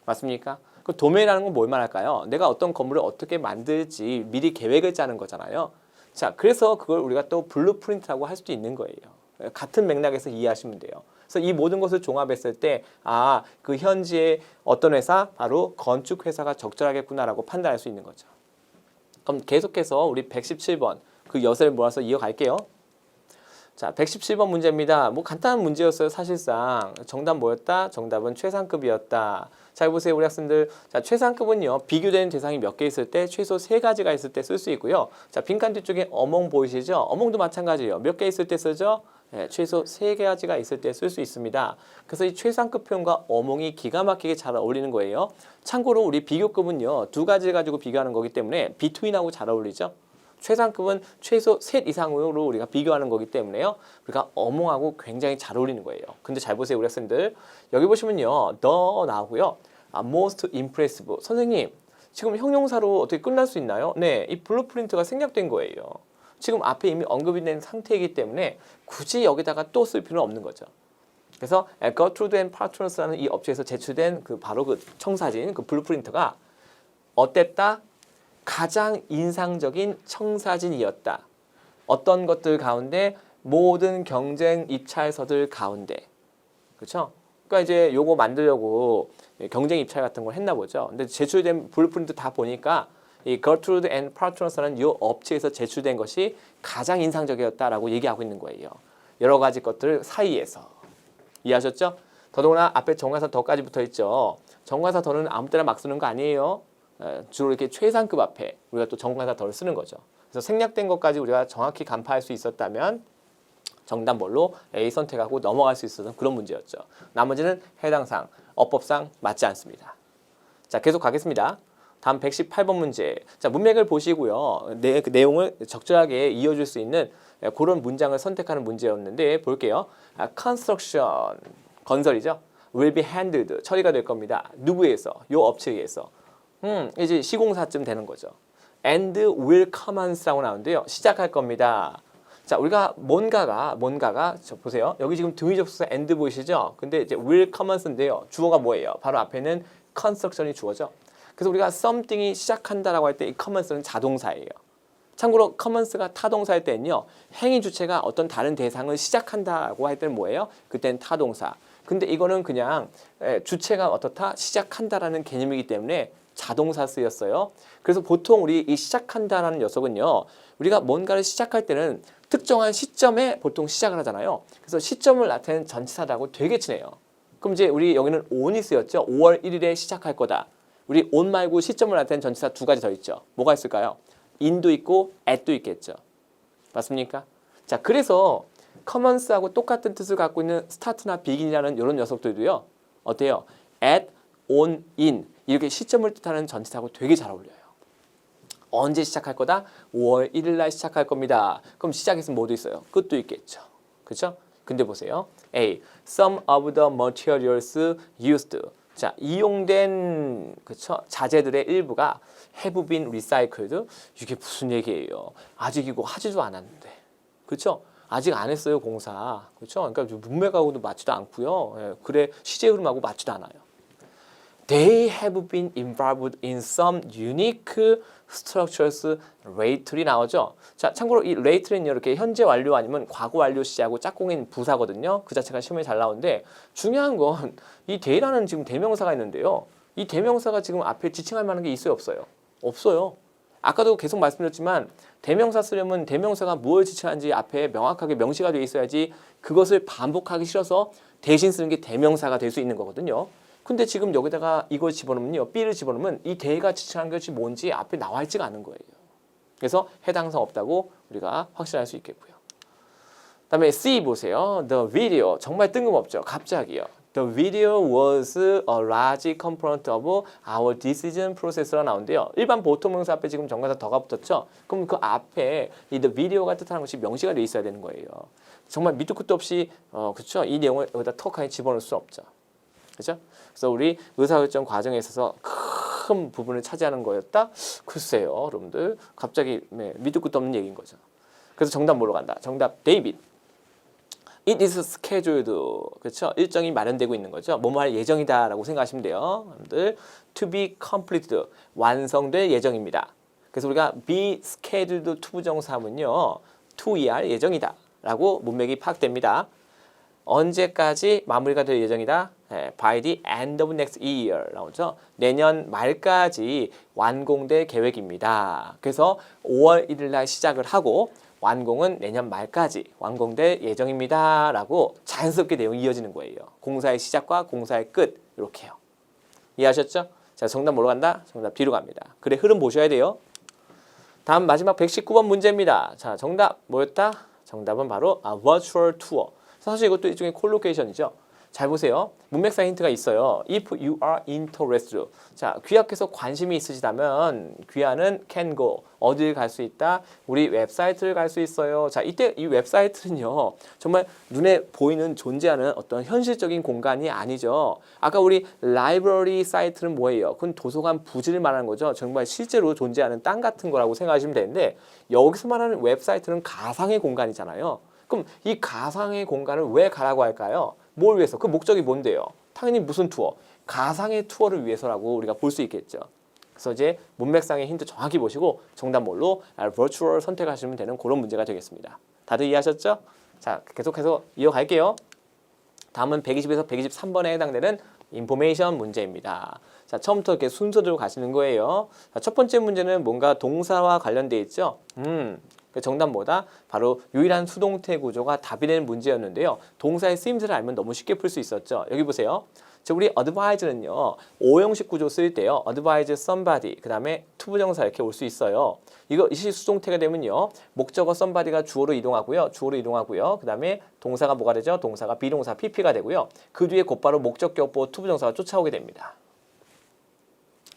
맞습니까? 그 도면이라는 건 뭘 말할까요? 내가 어떤 건물을 어떻게 만들지 미리 계획을 짜는 거잖아요. 자, 그래서 그걸 우리가 또 블루프린트라고 할 수도 있는 거예요. 같은 맥락에서 이해하시면 돼요. 그래서 이 모든 것을 종합했을 때, 아, 그 현지의 어떤 회사, 바로 건축 회사가 적절하겠구나라고 판단할 수 있는 거죠. 그럼 계속해서 우리 117번 그 엿을 모아서 이어갈게요. 자, 117번 문제입니다. 뭐 간단한 문제였어요. 사실상 정답 뭐였다? 정답은 최상급이었다. 잘 보세요, 우리 학생들. 자, 최상급은요, 비교되는 대상이 몇 개 있을 때 최소 3가지가 있을 때 쓸 수 있고요. 자, 빈칸 뒤쪽에 어몽 보이시죠? 어몽도 마찬가지예요. 몇 개 있을 때 쓰죠? 네, 최소 3가지가 있을 때 쓸 수 있습니다. 그래서 이 최상급 표현과 어몽이 기가 막히게 잘 어울리는 거예요. 참고로 우리 비교급은요, 2가지 가지고 비교하는 거기 때문에 between하고 잘 어울리죠. 최상급은 최소 셋 이상으로 우리가 비교하는 거기 때문에요. 우리가 어몽하고 굉장히 잘 어울리는 거예요. 근데 잘 보세요, 우리 학생들. 여기 보시면요, the 나오고요. most impressive. 선생님, 지금 형용사로 어떻게 끝날 수 있나요? 네, 이 블루프린트가 생략된 거예요. 지금 앞에 이미 언급이 된 상태이기 때문에 굳이 여기다가 또 쓸 필요는 없는 거죠. 그래서 Gertrude and Partners라는 이 업체에서 제출된 그 바로 그 청사진, 그 블루프린트가 어땠다? 가장 인상적인 청사진이었다. 어떤 것들 가운데 모든 경쟁 입찰서들 가운데. 그렇죠? 그러니까 이제 요거 만들려고 경쟁 입찰 같은 걸 했나 보죠. 근데 제출된 블루프린트 다 보니까 이 Gertrude and Partners라는 이 업체에서 제출된 것이 가장 인상적이었다라고 얘기하고 있는 거예요. 여러 가지 것들 사이에서. 이해하셨죠? 더더구나 앞에 정관사 더까지 붙어 있죠. 정관사 더는 아무 때나 막 쓰는 거 아니에요. 주로 이렇게 최상급 앞에 우리가 또 정관사 더를 쓰는 거죠. 그래서 생략된 것까지 우리가 정확히 간파할 수 있었다면 정답 뭘로 A 선택하고 넘어갈 수 있었던 그런 문제였죠. 나머지는 해당상, 어법상 맞지 않습니다. 자, 계속 가겠습니다. 다음 118번 문제. 자, 문맥을 보시고요. 그 내용을 적절하게 이어줄 수 있는 그런 문장을 선택하는 문제였는데 볼게요. construction, 건설이죠. will be handled, 처리가 될 겁니다. 누구에서? 요 업체에 의해서. 이제 시공사쯤 되는 거죠. and will commence라고 나오는데요. 시작할 겁니다. 자, 우리가 뭔가가 보세요. 여기 지금 등위 접속사 and 보이시죠? 근데 이제 will commence인데요. 주어가 뭐예요? 바로 앞에는 construction이 주어죠. 그래서 우리가 something이 시작한다라고 할 때 이 commence는 자동사예요. 참고로 commence가 타동사일 때는요. 행위 주체가 어떤 다른 대상을 시작한다고 할 때는 뭐예요? 그때는 타동사. 근데 이거는 그냥 주체가 어떻다? 시작한다라는 개념이기 때문에 자동사 쓰였어요. 그래서 보통 우리 이 시작한다라는 녀석은요. 우리가 뭔가를 시작할 때는 특정한 시점에 보통 시작을 하잖아요. 그래서 시점을 나타내는 전치사라고 되게 친해요. 그럼 이제 우리 여기는 on이 쓰였죠. 5월 1일에 시작할 거다. 우리 on 말고 시점을 나타내는 전치사 2가지 더 있죠. 뭐가 있을까요? in도 있고 at도 있겠죠. 맞습니까? 자, 그래서 commence하고 똑같은 뜻을 갖고 있는 start나 begin이라는 이런 녀석들도요. 어때요? at, on, in 이렇게 시점을 뜻하는 전치사하고 되게 잘 어울려요. 언제 시작할 거다? 5월 1일 날 시작할 겁니다. 그럼 시작에서 뭐도 있어요? 끝도 있겠죠. 그렇죠? 근데 보세요. A. Some of the materials used. 자, 이용된 그쵸? 자재들의 일부가 have been recycled. 이게 무슨 얘기예요? 아직 이거 하지도 않았는데. 그렇죠? 아직 안 했어요, 공사. 그렇죠? 그러니까 문맥하고도 맞지도 않고요. 예, 그래 시제 흐름하고 맞지도 않아요. They have been involved in some unique structures lately 나오죠. 자, 참고로 이 lately는 이렇게 현재 완료 아니면 과거 완료 시제하고 짝꿍인 부사거든요. 그 자체가 시험에 잘 나오는데 중요한 건 이 they라는 지금 대명사가 있는데요. 이 대명사가 지금 앞에 지칭할 만한 게 있어요, 없어요? 없어요. 아까도 계속 말씀드렸지만 대명사 쓰려면 대명사가 무엇을 지칭하는지 앞에 명확하게 명시가 되어 있어야지 그것을 반복하기 싫어서 대신 쓰는 게 대명사가 될 수 있는 거거든요. 근데 지금 여기다가 이걸 집어넣으면요. B를 집어넣으면 이 대가 지칭한 것이 뭔지 앞에 나와 있지가 않은 거예요. 그래서 해당사 없다고 우리가 확신할 수 있겠고요. 다음에 C 보세요. The video. 정말 뜬금없죠. 갑자기요. The video was a large component of our decision process라 나오는데요. 일반 보통명사 앞에 지금 정관사 더가 붙었죠. 그럼 그 앞에 이 the video가 뜻하는 것이 명시가 돼 있어야 되는 거예요. 정말 밑도 끝도 없이 그렇죠. 이 내용을 여기다 턱하게 집어넣을 수 없죠. 그렇죠? 그래서 우리 의사결정 과정에 있어서 큰 부분을 차지하는 거였다? 글쎄요, 여러분들. 갑자기 밑도 끝도 없는 얘기인 거죠. 그래서 정답 뭐로 간다? 정답 데이빗. It is scheduled. 그렇죠? 일정이 마련되고 있는 거죠. 뭐뭐 할 예정이다라고 생각하시면 돼요. 여러분들. To be completed. 완성될 예정입니다. 그래서 우리가 be scheduled to 부정사하면요. to 예정이다 라고 문맥이 파악됩니다. 언제까지 마무리가 될 예정이다? by the end of next year 나오죠. 내년 말까지 완공될 계획입니다. 그래서 5월 1일 날 시작을 하고 완공은 내년 말까지 완공될 예정입니다 라고 자연스럽게 내용이 이어지는 거예요. 공사의 시작과 공사의 끝 이렇게요. 이해하셨죠? 자, 정답 뭐로 간다? 정답 뒤로 갑니다. 그래 흐름 보셔야 돼요. 다음 마지막 119번 문제입니다. 자, 정답 뭐였다? 정답은 바로 virtual tour. 사실 이것도 일종의 콜로케이션이죠. 잘 보세요. 문맥상 힌트가 있어요. If you are interested. 자, 귀하께서 관심이 있으시다면 귀하는 can go. 어딜 갈 수 있다? 우리 웹사이트를 갈 수 있어요. 자, 이때 이 웹사이트는요. 정말 눈에 보이는 존재하는 어떤 현실적인 공간이 아니죠. 아까 우리 라이브러리 사이트는 뭐예요? 그건 도서관 부지를 말하는 거죠. 정말 실제로 존재하는 땅 같은 거라고 생각하시면 되는데 여기서 말하는 웹사이트는 가상의 공간이잖아요. 그럼 이 가상의 공간을 왜 가라고 할까요? 뭘 위해서? 그 목적이 뭔데요? 당연히 무슨 투어? 가상의 투어를 위해서라고 우리가 볼 수 있겠죠. 그래서 이제 문맥상의 힌트 정확히 보시고 정답 뭘로? virtual 선택하시면 되는 그런 문제가 되겠습니다. 다들 이해하셨죠? 자, 계속해서 이어갈게요. 다음은 120에서 123번에 해당되는 인포메이션 문제입니다. 자, 처음부터 이렇게 순서대로 가시는 거예요. 자, 첫 번째 문제는 뭔가 동사와 관련돼 있죠. 정답 뭐다? 바로 유일한 수동태 구조가 답이 되는 문제였는데요. 동사의 쓰임새를 알면 너무 쉽게 풀 수 있었죠. 여기 보세요. 자, 우리 advise는요. 5형식 구조 쓸 때요. advise somebody, 그 다음에 투부정사 이렇게 올 수 있어요. 이것이 수동태가 되면요. 목적어 somebody가 주어로 이동하고요. 그 다음에 동사가 뭐가 되죠? 동사가 비동사 pp가 되고요. 그 뒤에 곧바로 목적격보 투부정사가 쫓아오게 됩니다.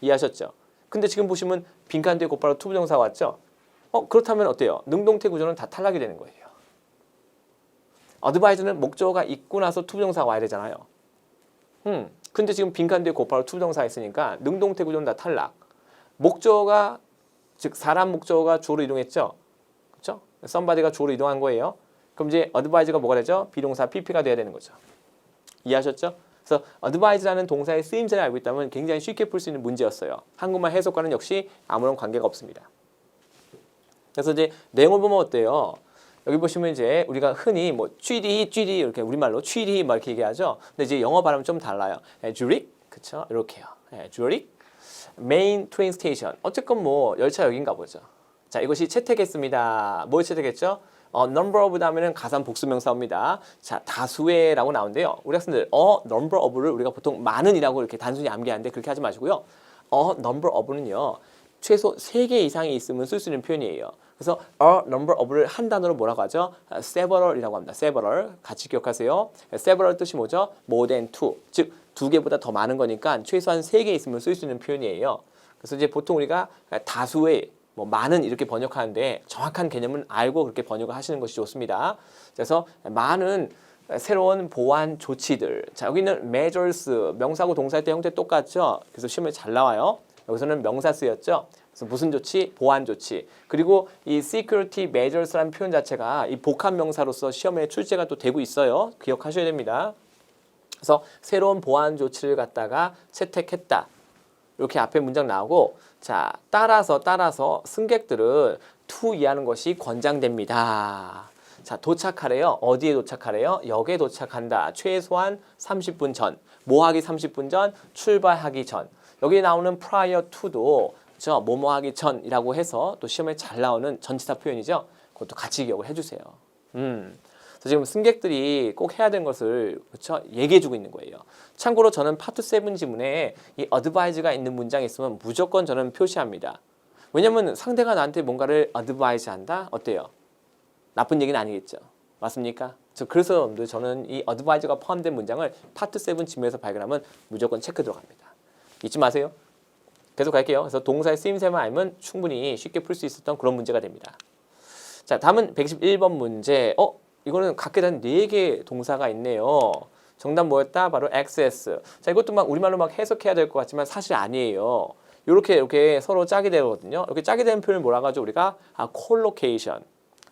이해하셨죠? 근데 지금 보시면 빈칸 뒤에 곧바로 투부정사가 왔죠? 그렇다면 어때요? 능동태 구조는 다 탈락이 되는 거예요. advise는 목적어가 있고 나서 투부정사가 와야 되잖아요. 근데 지금 빈칸 뒤에 곧바로 투부정사가 있으니까 능동태 구조는 다 탈락. 목적어가 즉 사람 목적어가 주어로 이동했죠. 그렇죠? somebody가 주어로 이동한 거예요. 그럼 이제 advise가 뭐가 되죠? 비동사 pp가 돼야 되는 거죠. 이해하셨죠? 그래서 advise라는 동사의 쓰임새를 알고 있다면 굉장히 쉽게 풀 수 있는 문제였어요. 한국말 해석과는 역시 아무런 관계가 없습니다. 그래서 이제 내용을 보면 어때요? 여기 보시면 이제 우리가 흔히 뭐 GD 이렇게 우리말로 GD 막 이렇게 얘기하죠. 근데 이제 영어 발음은 좀 달라요. 주릭, 그렇죠? 이렇게요. 주릭 메인 트레인 스테이션. 어쨌건 뭐 열차역인가 보죠. 자, 이것이 채택했습니다. 뭘 채택했죠? number of 다음에는 가산 복수명사입니다. 자, 다수의라고 나오는데요. 우리 학생들 number of를 우리가 보통 많은이라고 이렇게 단순히 암기하는데 그렇게 하지 마시고요. number of는요. 최소 3개 이상이 있으면 쓸 수 있는 표현이에요. 그래서 a number of를 한 단어로 뭐라고 하죠? several이라고 합니다. several. 같이 기억하세요. several 뜻이 뭐죠? more than two. 즉, 2개보다 더 많은 거니까 최소한 3개 있으면 쓸 수 있는 표현이에요. 그래서 이제 보통 우리가 다수의 뭐 많은 이렇게 번역하는데 정확한 개념은 알고 그렇게 번역을 하시는 것이 좋습니다. 그래서 많은 새로운 보완 조치들. 자, 여기는 measures, 명사고 동사일 때 형태 똑같죠? 그래서 시험에 잘 나와요. 여기서는 명사 쓰였죠. 그래서 무슨 조치? 보완 조치. 그리고 이 security measures라는 표현 자체가 이 복합 명사로서 시험에 출제가 또 되고 있어요. 기억하셔야 됩니다. 그래서 새로운 보완 조치를 갖다가 채택했다. 이렇게 앞에 문장 나오고, 자, 따라서 승객들은 to 이하는 것이 권장됩니다. 자, 도착하래요. 어디에 도착하래요? 역에 도착한다. 최소한 30분 전. 뭐 하기 30분 전? 출발하기 전. 여기 나오는 prior to도 뭐뭐 하기 전이라고 해서 또 시험에 잘 나오는 전치사 표현이죠. 그것도 같이 기억을 해주세요. 그래서 지금 승객들이 꼭 해야 되는 것을 그렇죠? 얘기해주고 있는 거예요. 참고로 저는 파트 7 지문에 이 advise가 있는 문장이 있으면 무조건 저는 표시합니다. 왜냐면 상대가 나한테 뭔가를 advise 한다? 어때요? 나쁜 얘기는 아니겠죠. 맞습니까? 그래서 여러분들 저는 이 advise가 포함된 문장을 파트 7 지문에서 발견하면 무조건 체크 들어갑니다. 잊지 마세요. 계속 갈게요. 그래서 동사의 쓰임새만 알면 충분히 쉽게 풀 수 있었던 그런 문제가 됩니다. 자, 다음은 111번 문제. 이거는 각각 한 4개 동사가 있네요. 정답 뭐였다? 바로 access. 자, 이것도 막 우리말로 막 해석해야 될 것 같지만 사실 아니에요. 이렇게 서로 짜게 되거든요. 이렇게 짜게 되는 표현을 뭐라고 하죠? 우리가 collocation.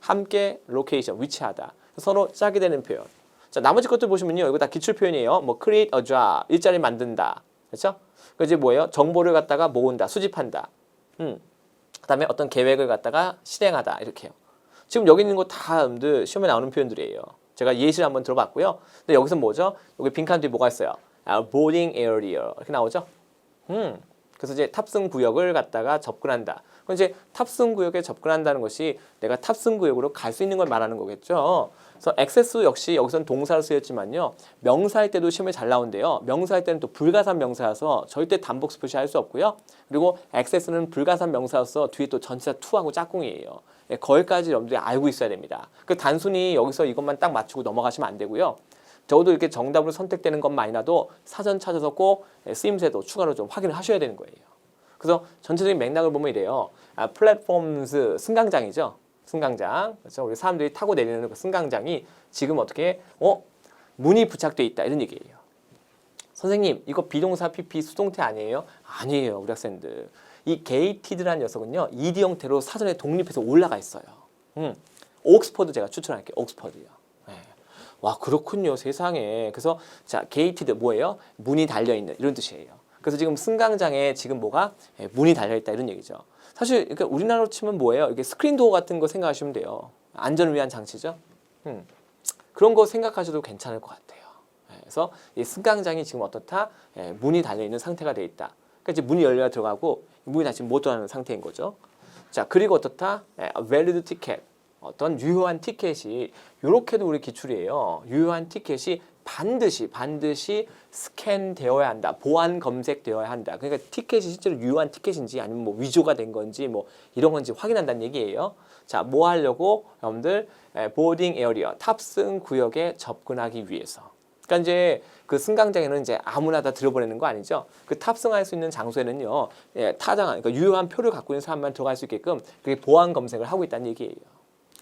함께 location, 위치하다. 서로 짜게 되는 표현. 자, 나머지 것들 보시면요. 이거 다 기출 표현이에요. 뭐 create a job, 일자리 만든다. 그렇죠? 그 이제 뭐예요? 정보를 갖다가 모은다, 수집한다. 그다음에 어떤 계획을 갖다가 실행하다 이렇게요. 지금 여기 있는 거 다 여러분들 시험에 나오는 표현들이에요. 제가 예시를 한번 들어봤고요. 근데 여기서 뭐죠? 여기 빈칸 뒤에 뭐가 있어요? boarding area 이렇게 나오죠? 그래서 이제 탑승 구역을 갖다가 접근한다. 그럼 이제 탑승 구역에 접근한다는 것이 내가 탑승 구역으로 갈 수 있는 걸 말하는 거겠죠. 그래서 액세스 역시 여기서는 동사로 쓰였지만요. 명사할 때도 시험에 잘 나온대요. 명사할 때는 또 불가산 명사여서 절대 단복 표시할 수 없고요. 그리고 액세스는 불가산 명사여서 뒤에 또 전치사 to하고 짝꿍이에요. 거기까지 여러분들이 알고 있어야 됩니다. 그 단순히 여기서 이것만 딱 맞추고 넘어가시면 안 되고요. 적어도 이렇게 정답으로 선택되는 것만이라도 사전 찾아서 꼭 쓰임새도 추가로 좀 확인을 하셔야 되는 거예요. 그래서 전체적인 맥락을 보면 이래요. 플랫폼스 승강장이죠. 승강장. 그래서 우리 사람들이 타고 내리는 그 승강장이 지금 어떻게 문이 부착돼 있다 이런 얘기예요. 선생님 이거 비동사 PP 수동태 아니에요? 아니에요 우리 학생들. 이 게이티드라는 녀석은요 ED 형태로 사전에 독립해서 올라가 있어요. 옥스퍼드 제가 추천할게요. 옥스퍼드요. 네. 와 그렇군요 세상에. 그래서 자 게이티드 뭐예요? 문이 달려있는 이런 뜻이에요. 그래서 지금 승강장에 지금 뭐가 문이 달려있다 이런 얘기죠. 사실 그러니까 우리나라로 치면 뭐예요? 이게 스크린 도어 같은 거 생각하시면 돼요. 안전을 위한 장치죠. 그런 거 생각하셔도 괜찮을 것 같아요. 그래서 이 승강장이 지금 어떻다? 문이 달려있는 상태가 돼 있다. 그러니까 이제 문이 열려 들어가고 문이 다 지금 못 들어가는 상태인 거죠. 자 그리고 어떻다? valid ticket 어떤 유효한 티켓이 이렇게도 우리 기출이에요. 유효한 티켓이 반드시 스캔되어야 한다. 보안 검색되어야 한다. 그러니까 티켓이 실제로 유효한 티켓인지 아니면 뭐 위조가 된 건지 뭐 이런 건지 확인한다는 얘기예요. 자, 뭐 하려고 여러분들 보딩 에어리어 탑승 구역에 접근하기 위해서. 그러니까 이제 그 승강장에는 이제 아무나 다 들어보내는 거 아니죠. 그 탑승할 수 있는 장소에는요, 타장, 그러니까 유효한 표를 갖고 있는 사람만 들어갈 수 있게끔 그게 보안 검색을 하고 있다는 얘기예요.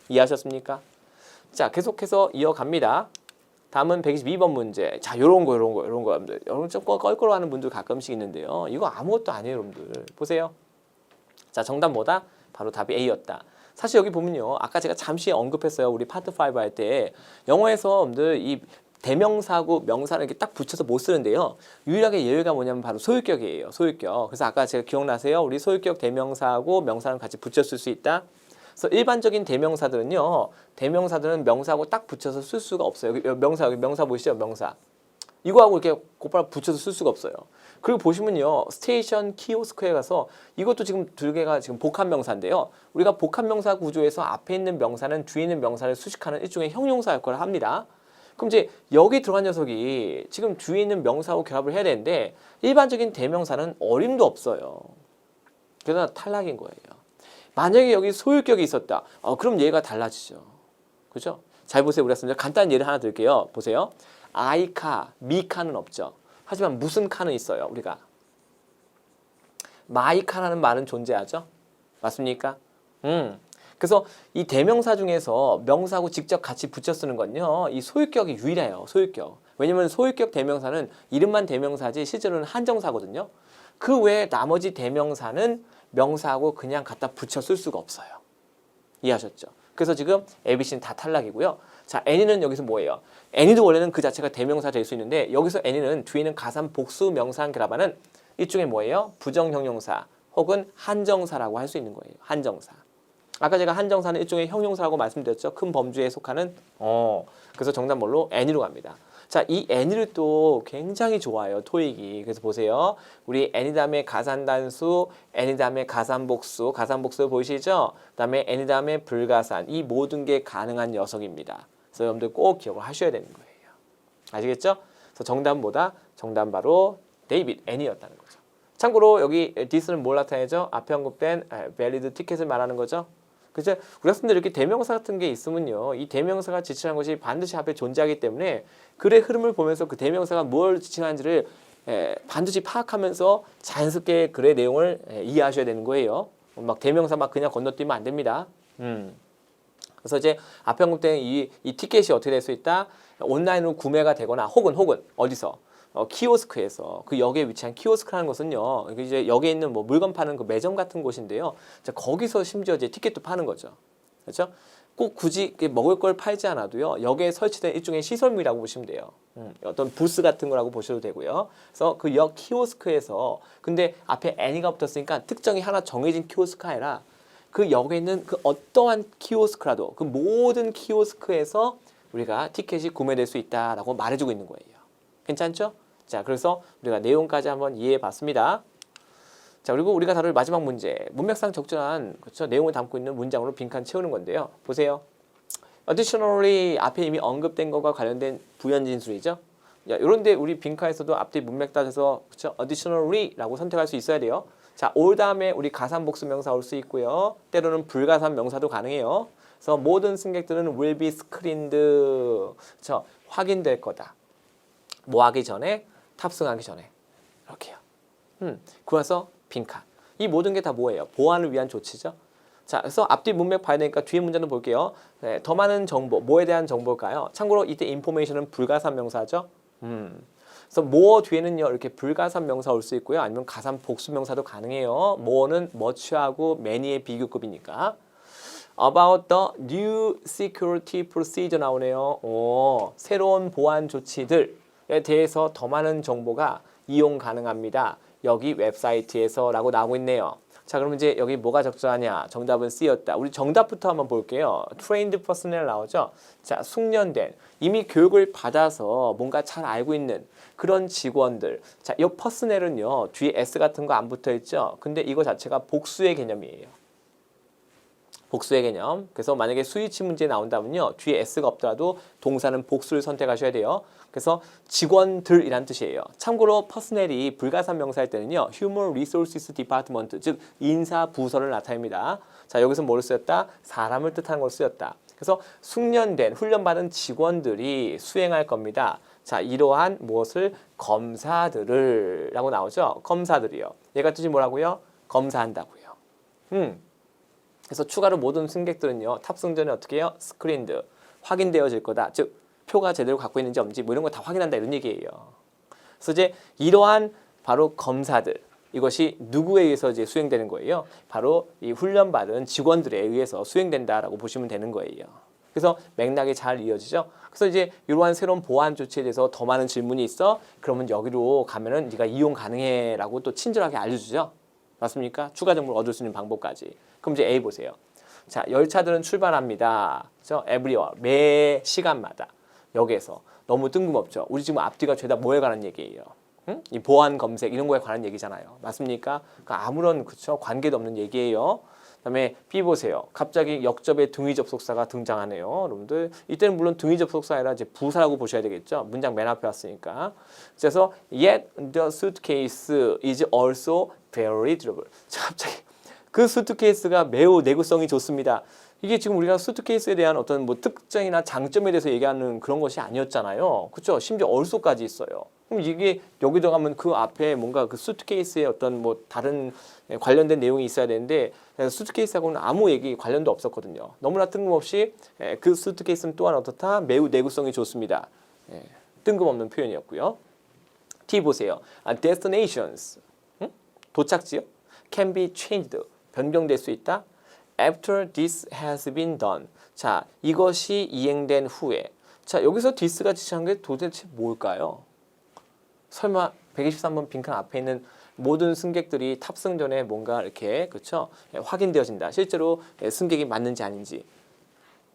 이해하셨습니까? 자, 계속해서 이어갑니다. 다음은 122번 문제. 자, 요런 거, 여러분들. 여러분 좀 껄껄하는 분들 가끔씩 있는데요. 이거 아무것도 아니에요, 여러분들. 보세요. 자, 정답 뭐다? 바로 답이 A였다. 사실 여기 보면요. 아까 제가 잠시 언급했어요. 우리 파트 5 할 때 영어에서 여러분들 이 대명사하고 명사를 이렇게 딱 붙여서 못 쓰는데요. 유일하게 예외가 뭐냐면 바로 소유격이에요. 소유격. 그래서 아까 제가 기억나세요? 우리 소유격 대명사하고 명사랑 같이 붙여 쓸 수 있다. 그래서 일반적인 대명사들은요. 대명사들은 명사하고 딱 붙여서 쓸 수가 없어요. 여기 명사 보이시죠? 명사. 이거하고 이렇게 곧바로 붙여서 쓸 수가 없어요. 그리고 보시면요. 스테이션, 키오스크에 가서 이것도 지금 두 개가 지금 복합명사인데요. 우리가 복합명사 구조에서 앞에 있는 명사는 뒤에 있는 명사를 수식하는 일종의 형용사 역할을 합니다. 그럼 이제 여기 들어간 녀석이 지금 뒤에 있는 명사하고 결합을 해야 되는데 일반적인 대명사는 어림도 없어요. 그래서 탈락인 거예요. 만약에 여기 소유격이 있었다. 그럼 얘가 달라지죠. 그죠? 잘 보세요. 우리 학생들 간단한 예를 하나 드릴게요. 보세요. 아이카, 미카는 없죠. 하지만 무슨 카는 있어요. 우리가 마이카라는 말은 존재하죠. 맞습니까? 그래서 이 대명사 중에서 명사하고 직접 같이 붙여 쓰는 건요. 이 소유격이 유일해요. 소유격. 왜냐면 소유격 대명사는 이름만 대명사지 실제로는 한정사거든요. 그 외에 나머지 대명사는 명사하고 그냥 갖다 붙여 쓸 수가 없어요. 이해하셨죠? 그래서 지금 ABC는 다 탈락이고요. 자, any는 여기서 뭐예요? any도 원래는 그 자체가 대명사 될 수 있는데 여기서 any는 뒤에는 가산 복수 명사랑 결합하는 일종의 뭐예요? 부정형용사 혹은 한정사라고 할 수 있는 거예요. 한정사. 아까 제가 한정사는 일종의 형용사라고 말씀드렸죠. 큰 범주에 속하는 그래서 정답 뭘로? any로 갑니다. 자, 이 any를 또 굉장히 좋아요. 토익이. 그래서 보세요. 우리 any 다음에 가산단수, any 다음에 가산복수, 가산복수 보이시죠? 그다음에 any 다음에 불가산. 이 모든 게 가능한 녀석입니다. 그래서 여러분들 꼭 기억을 하셔야 되는 거예요. 아시겠죠? 그래서 정답은 뭐다? 정답은 바로 데이빗 any였다는 거죠. 참고로 여기 this는 뭘 나타내죠? 앞에 언급된 valid 티켓을 말하는 거죠. 그래서 우리 학생들 이렇게 대명사 같은 게 있으면요. 이 대명사가 지칭한 것이 반드시 앞에 존재하기 때문에 글의 흐름을 보면서 그 대명사가 뭘 지칭하는지를 반드시 파악하면서 자연스럽게 글의 내용을 이해하셔야 되는 거예요. 막 대명사 막 그냥 건너뛰면 안 됩니다. 그래서 이제 앞에 언급된 이 티켓이 어떻게 될 수 있다? 온라인으로 구매가 되거나 혹은 어디서? 키오스크에서 그 역에 위치한 키오스크라는 것은요. 이제 역에 있는 뭐 물건 파는 그 매점 같은 곳인데요. 자, 거기서 심지어 이제 티켓도 파는 거죠. 그렇죠? 꼭 굳이 이렇게 먹을 걸 팔지 않아도요. 역에 설치된 일종의 시설물이라고 보시면 돼요. 어떤 부스 같은 거라고 보셔도 되고요. 그래서 그 역 키오스크에서 근데 앞에 애니가 붙었으니까 특정이 하나 정해진 키오스크가 아니라 그 역에 있는 그 어떠한 키오스크라도 그 모든 키오스크에서 우리가 티켓이 구매될 수 있다라고 말해주고 있는 거예요. 괜찮죠? 자, 그래서 우리가 내용까지 한번 이해해 봤습니다. 자, 그리고 우리가 다룰 마지막 문제, 문맥상 적절한 그렇죠? 내용을 담고 있는 문장으로 빈칸 채우는 건데요. 보세요. Additionally 앞에 이미 언급된 것과 관련된 부연 진술이죠. 이런데 우리 빈칸에서도 앞뒤 문맥 따져서 그렇죠? Additionally라고 선택할 수 있어야 돼요. 자, 올 다음에 우리 가산 복수 명사 올 수 있고요. 때로는 불가산 명사도 가능해요. 그래서 모든 승객들은 will be screened, 그렇죠? 확인될 거다. 뭐 하기 전에? 탑승하기 전에. 이렇게요. 그래서 빈칸. 이 모든 게 다 뭐예요? 보안을 위한 조치죠. 자, 그래서 앞뒤 문맥 봐야 되니까 뒤에 문제도 볼게요. 네, 더 많은 정보, 뭐에 대한 정보일까요? 참고로 이때 information은 불가산 명사죠. 그래서 more 뒤에는요 이렇게 불가산 명사 올 수 있고요. 아니면 가산 복수 명사도 가능해요. more는 much하고 many의 비교급이니까. About the new security procedure 나오네요. 새로운 보안 조치들에 대해서 더 많은 정보가 이용 가능합니다. 여기 웹사이트에서 라고 나오고 있네요. 자, 그럼 이제 여기 뭐가 적절하냐? 정답은 C였다. 우리 정답부터 한번 볼게요. trained personnel 나오죠? 자, 숙련된, 이미 교육을 받아서 뭔가 잘 알고 있는 그런 직원들. 자, 이 personnel은요, 뒤에 S 같은 거 안 붙어 있죠? 근데 이거 자체가 복수의 개념이에요. 복수의 개념. 그래서 만약에 스위치 문제 나온다면요, 뒤에 S가 없더라도 동사는 복수를 선택하셔야 돼요. 그래서 직원들이란 뜻이에요. 참고로 퍼스넬이 불가산 명사일 때는요, Human Resources Department, 즉 인사 부서를 나타냅니다. 자, 여기서 뭐를 쓰였다? 사람을 뜻하는 걸 쓰였다. 그래서 숙련된, 훈련받은 직원들이 수행할 겁니다. 자, 이러한 무엇을? 검사들을 라고 나오죠. 검사들이요. 얘가 뜻이 뭐라고요? 검사한다고요. 그래서 추가로 모든 승객들은요, 탑승 전에 어떻게 해요? 스크린드, 확인되어질 거다. 즉 표가 제대로 갖고 있는지 없는지 뭐 이런 거 다 확인한다 이런 얘기예요. 그래서 이제 이러한 바로 검사들, 이것이 누구에 의해서 이제 수행되는 거예요? 바로 이 훈련받은 직원들에 의해서 수행된다라고 보시면 되는 거예요. 그래서 맥락이 잘 이어지죠. 그래서 이제 이러한 새로운 보안 조치에 대해서 더 많은 질문이 있어. 그러면 여기로 가면은 네가 이용 가능해라고 또 친절하게 알려주죠. 맞습니까? 추가 정보를 얻을 수 있는 방법까지. 그럼 이제 A 보세요. 자, 열차들은 출발합니다. 그렇죠? every hour, 매 시간마다. 여기에서 너무 뜬금없죠. 우리 지금 앞뒤가 죄다 뭐에 관한 얘기예요? 이 보안 검색 이런 거에 관한 얘기잖아요. 맞습니까? 그러니까 아무런 그쵸 관계도 없는 얘기예요. 그다음에 B 보세요. 갑자기 역접의 등위 접속사가 등장하네요. 여러분들 이때는 물론 등위 접속사 아니라 이제 부사라고 보셔야 되겠죠. 문장 맨 앞에 왔으니까. 그래서 yet the suitcase is also very durable. 자, 갑자기 그 수트케이스가 매우 내구성이 좋습니다. 이게 지금 우리가 수트케이스에 대한 어떤 뭐 특징이나 장점에 대해서 얘기하는 그런 것이 아니었잖아요. 그렇죠? 심지어 얼소까지 있어요. 그럼 이게 여기 들어가면 그 앞에 뭔가 그 수트케이스에 어떤 뭐 다른 관련된 내용이 있어야 되는데 수트케이스하고는 아무 얘기 관련도 없었거든요. 너무나 뜬금없이 그 수트케이스는 또한 어떻다? 매우 내구성이 좋습니다. 뜬금없는 표현이었고요. T 보세요. Destinations, 도착지요? Can be changed, 변경될 수 있다. After this has been done. 자, 이것이 이행된 후에. 자, 여기서 this가 지시한 게 도대체 뭘까요? 설마 123번 빈칸 앞에 있는 모든 승객들이 탑승 전에 뭔가 이렇게 그렇죠? 확인되어진다. 실제로 승객이 맞는지 아닌지.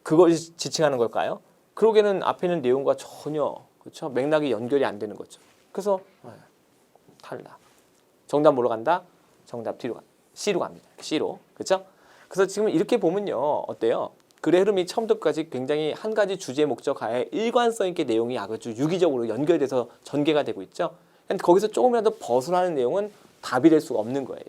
그걸 지칭하는 걸까요? 그러기에는 앞에 있는 내용과 전혀 그렇죠? 맥락이 연결이 안 되는 거죠. 그래서 탈락. 정답 뭐로 간다? 정답 D로 간다. C로 갑니다. C로. 그렇죠? 그래서 지금 이렇게 보면요. 어때요? 글의 흐름이 처음부터까지 굉장히 한 가지 주제 목적 하에 일관성 있게 내용이 아주 유기적으로 연결돼서 전개가 되고 있죠. 근데 거기서 조금이라도 벗어나는 내용은 답이 될 수가 없는 거예요.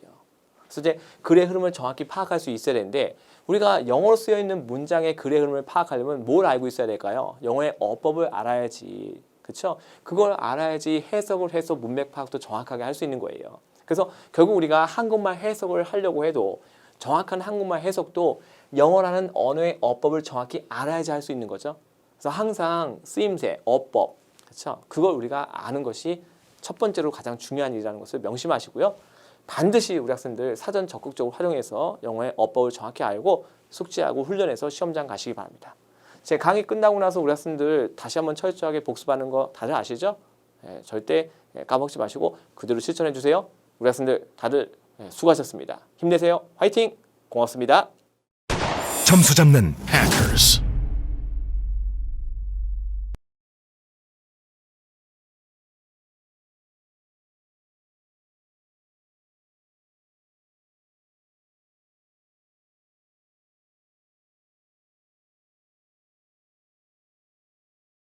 그래서 이제 글의 흐름을 정확히 파악할 수 있어야 되는데 우리가 영어로 쓰여 있는 문장의 글의 흐름을 파악하려면 뭘 알고 있어야 될까요? 영어의 어법을 알아야지. 그렇죠? 그걸 알아야지 해석을 해서 문맥 파악도 정확하게 할 수 있는 거예요. 그래서 결국 우리가 한국말 해석을 하려고 해도 정확한 한국말 해석도 영어라는 언어의 어법을 정확히 알아야지 할 수 있는 거죠. 그래서 항상 쓰임새, 어법, 그렇죠? 그걸 우리가 아는 것이 첫 번째로 가장 중요한 일이라는 것을 명심하시고요. 반드시 우리 학생들 사전 적극적으로 활용해서 영어의 어법을 정확히 알고 숙지하고 훈련해서 시험장 가시기 바랍니다. 제 강의 끝나고 나서 우리 학생들 다시 한번 철저하게 복습하는 거 다들 아시죠? 절대 까먹지 마시고 그대로 실천해 주세요. 우리 학생들 다들 수고하셨습니다. 힘내세요. 화이팅! 고맙습니다. 점수 잡는 해커스.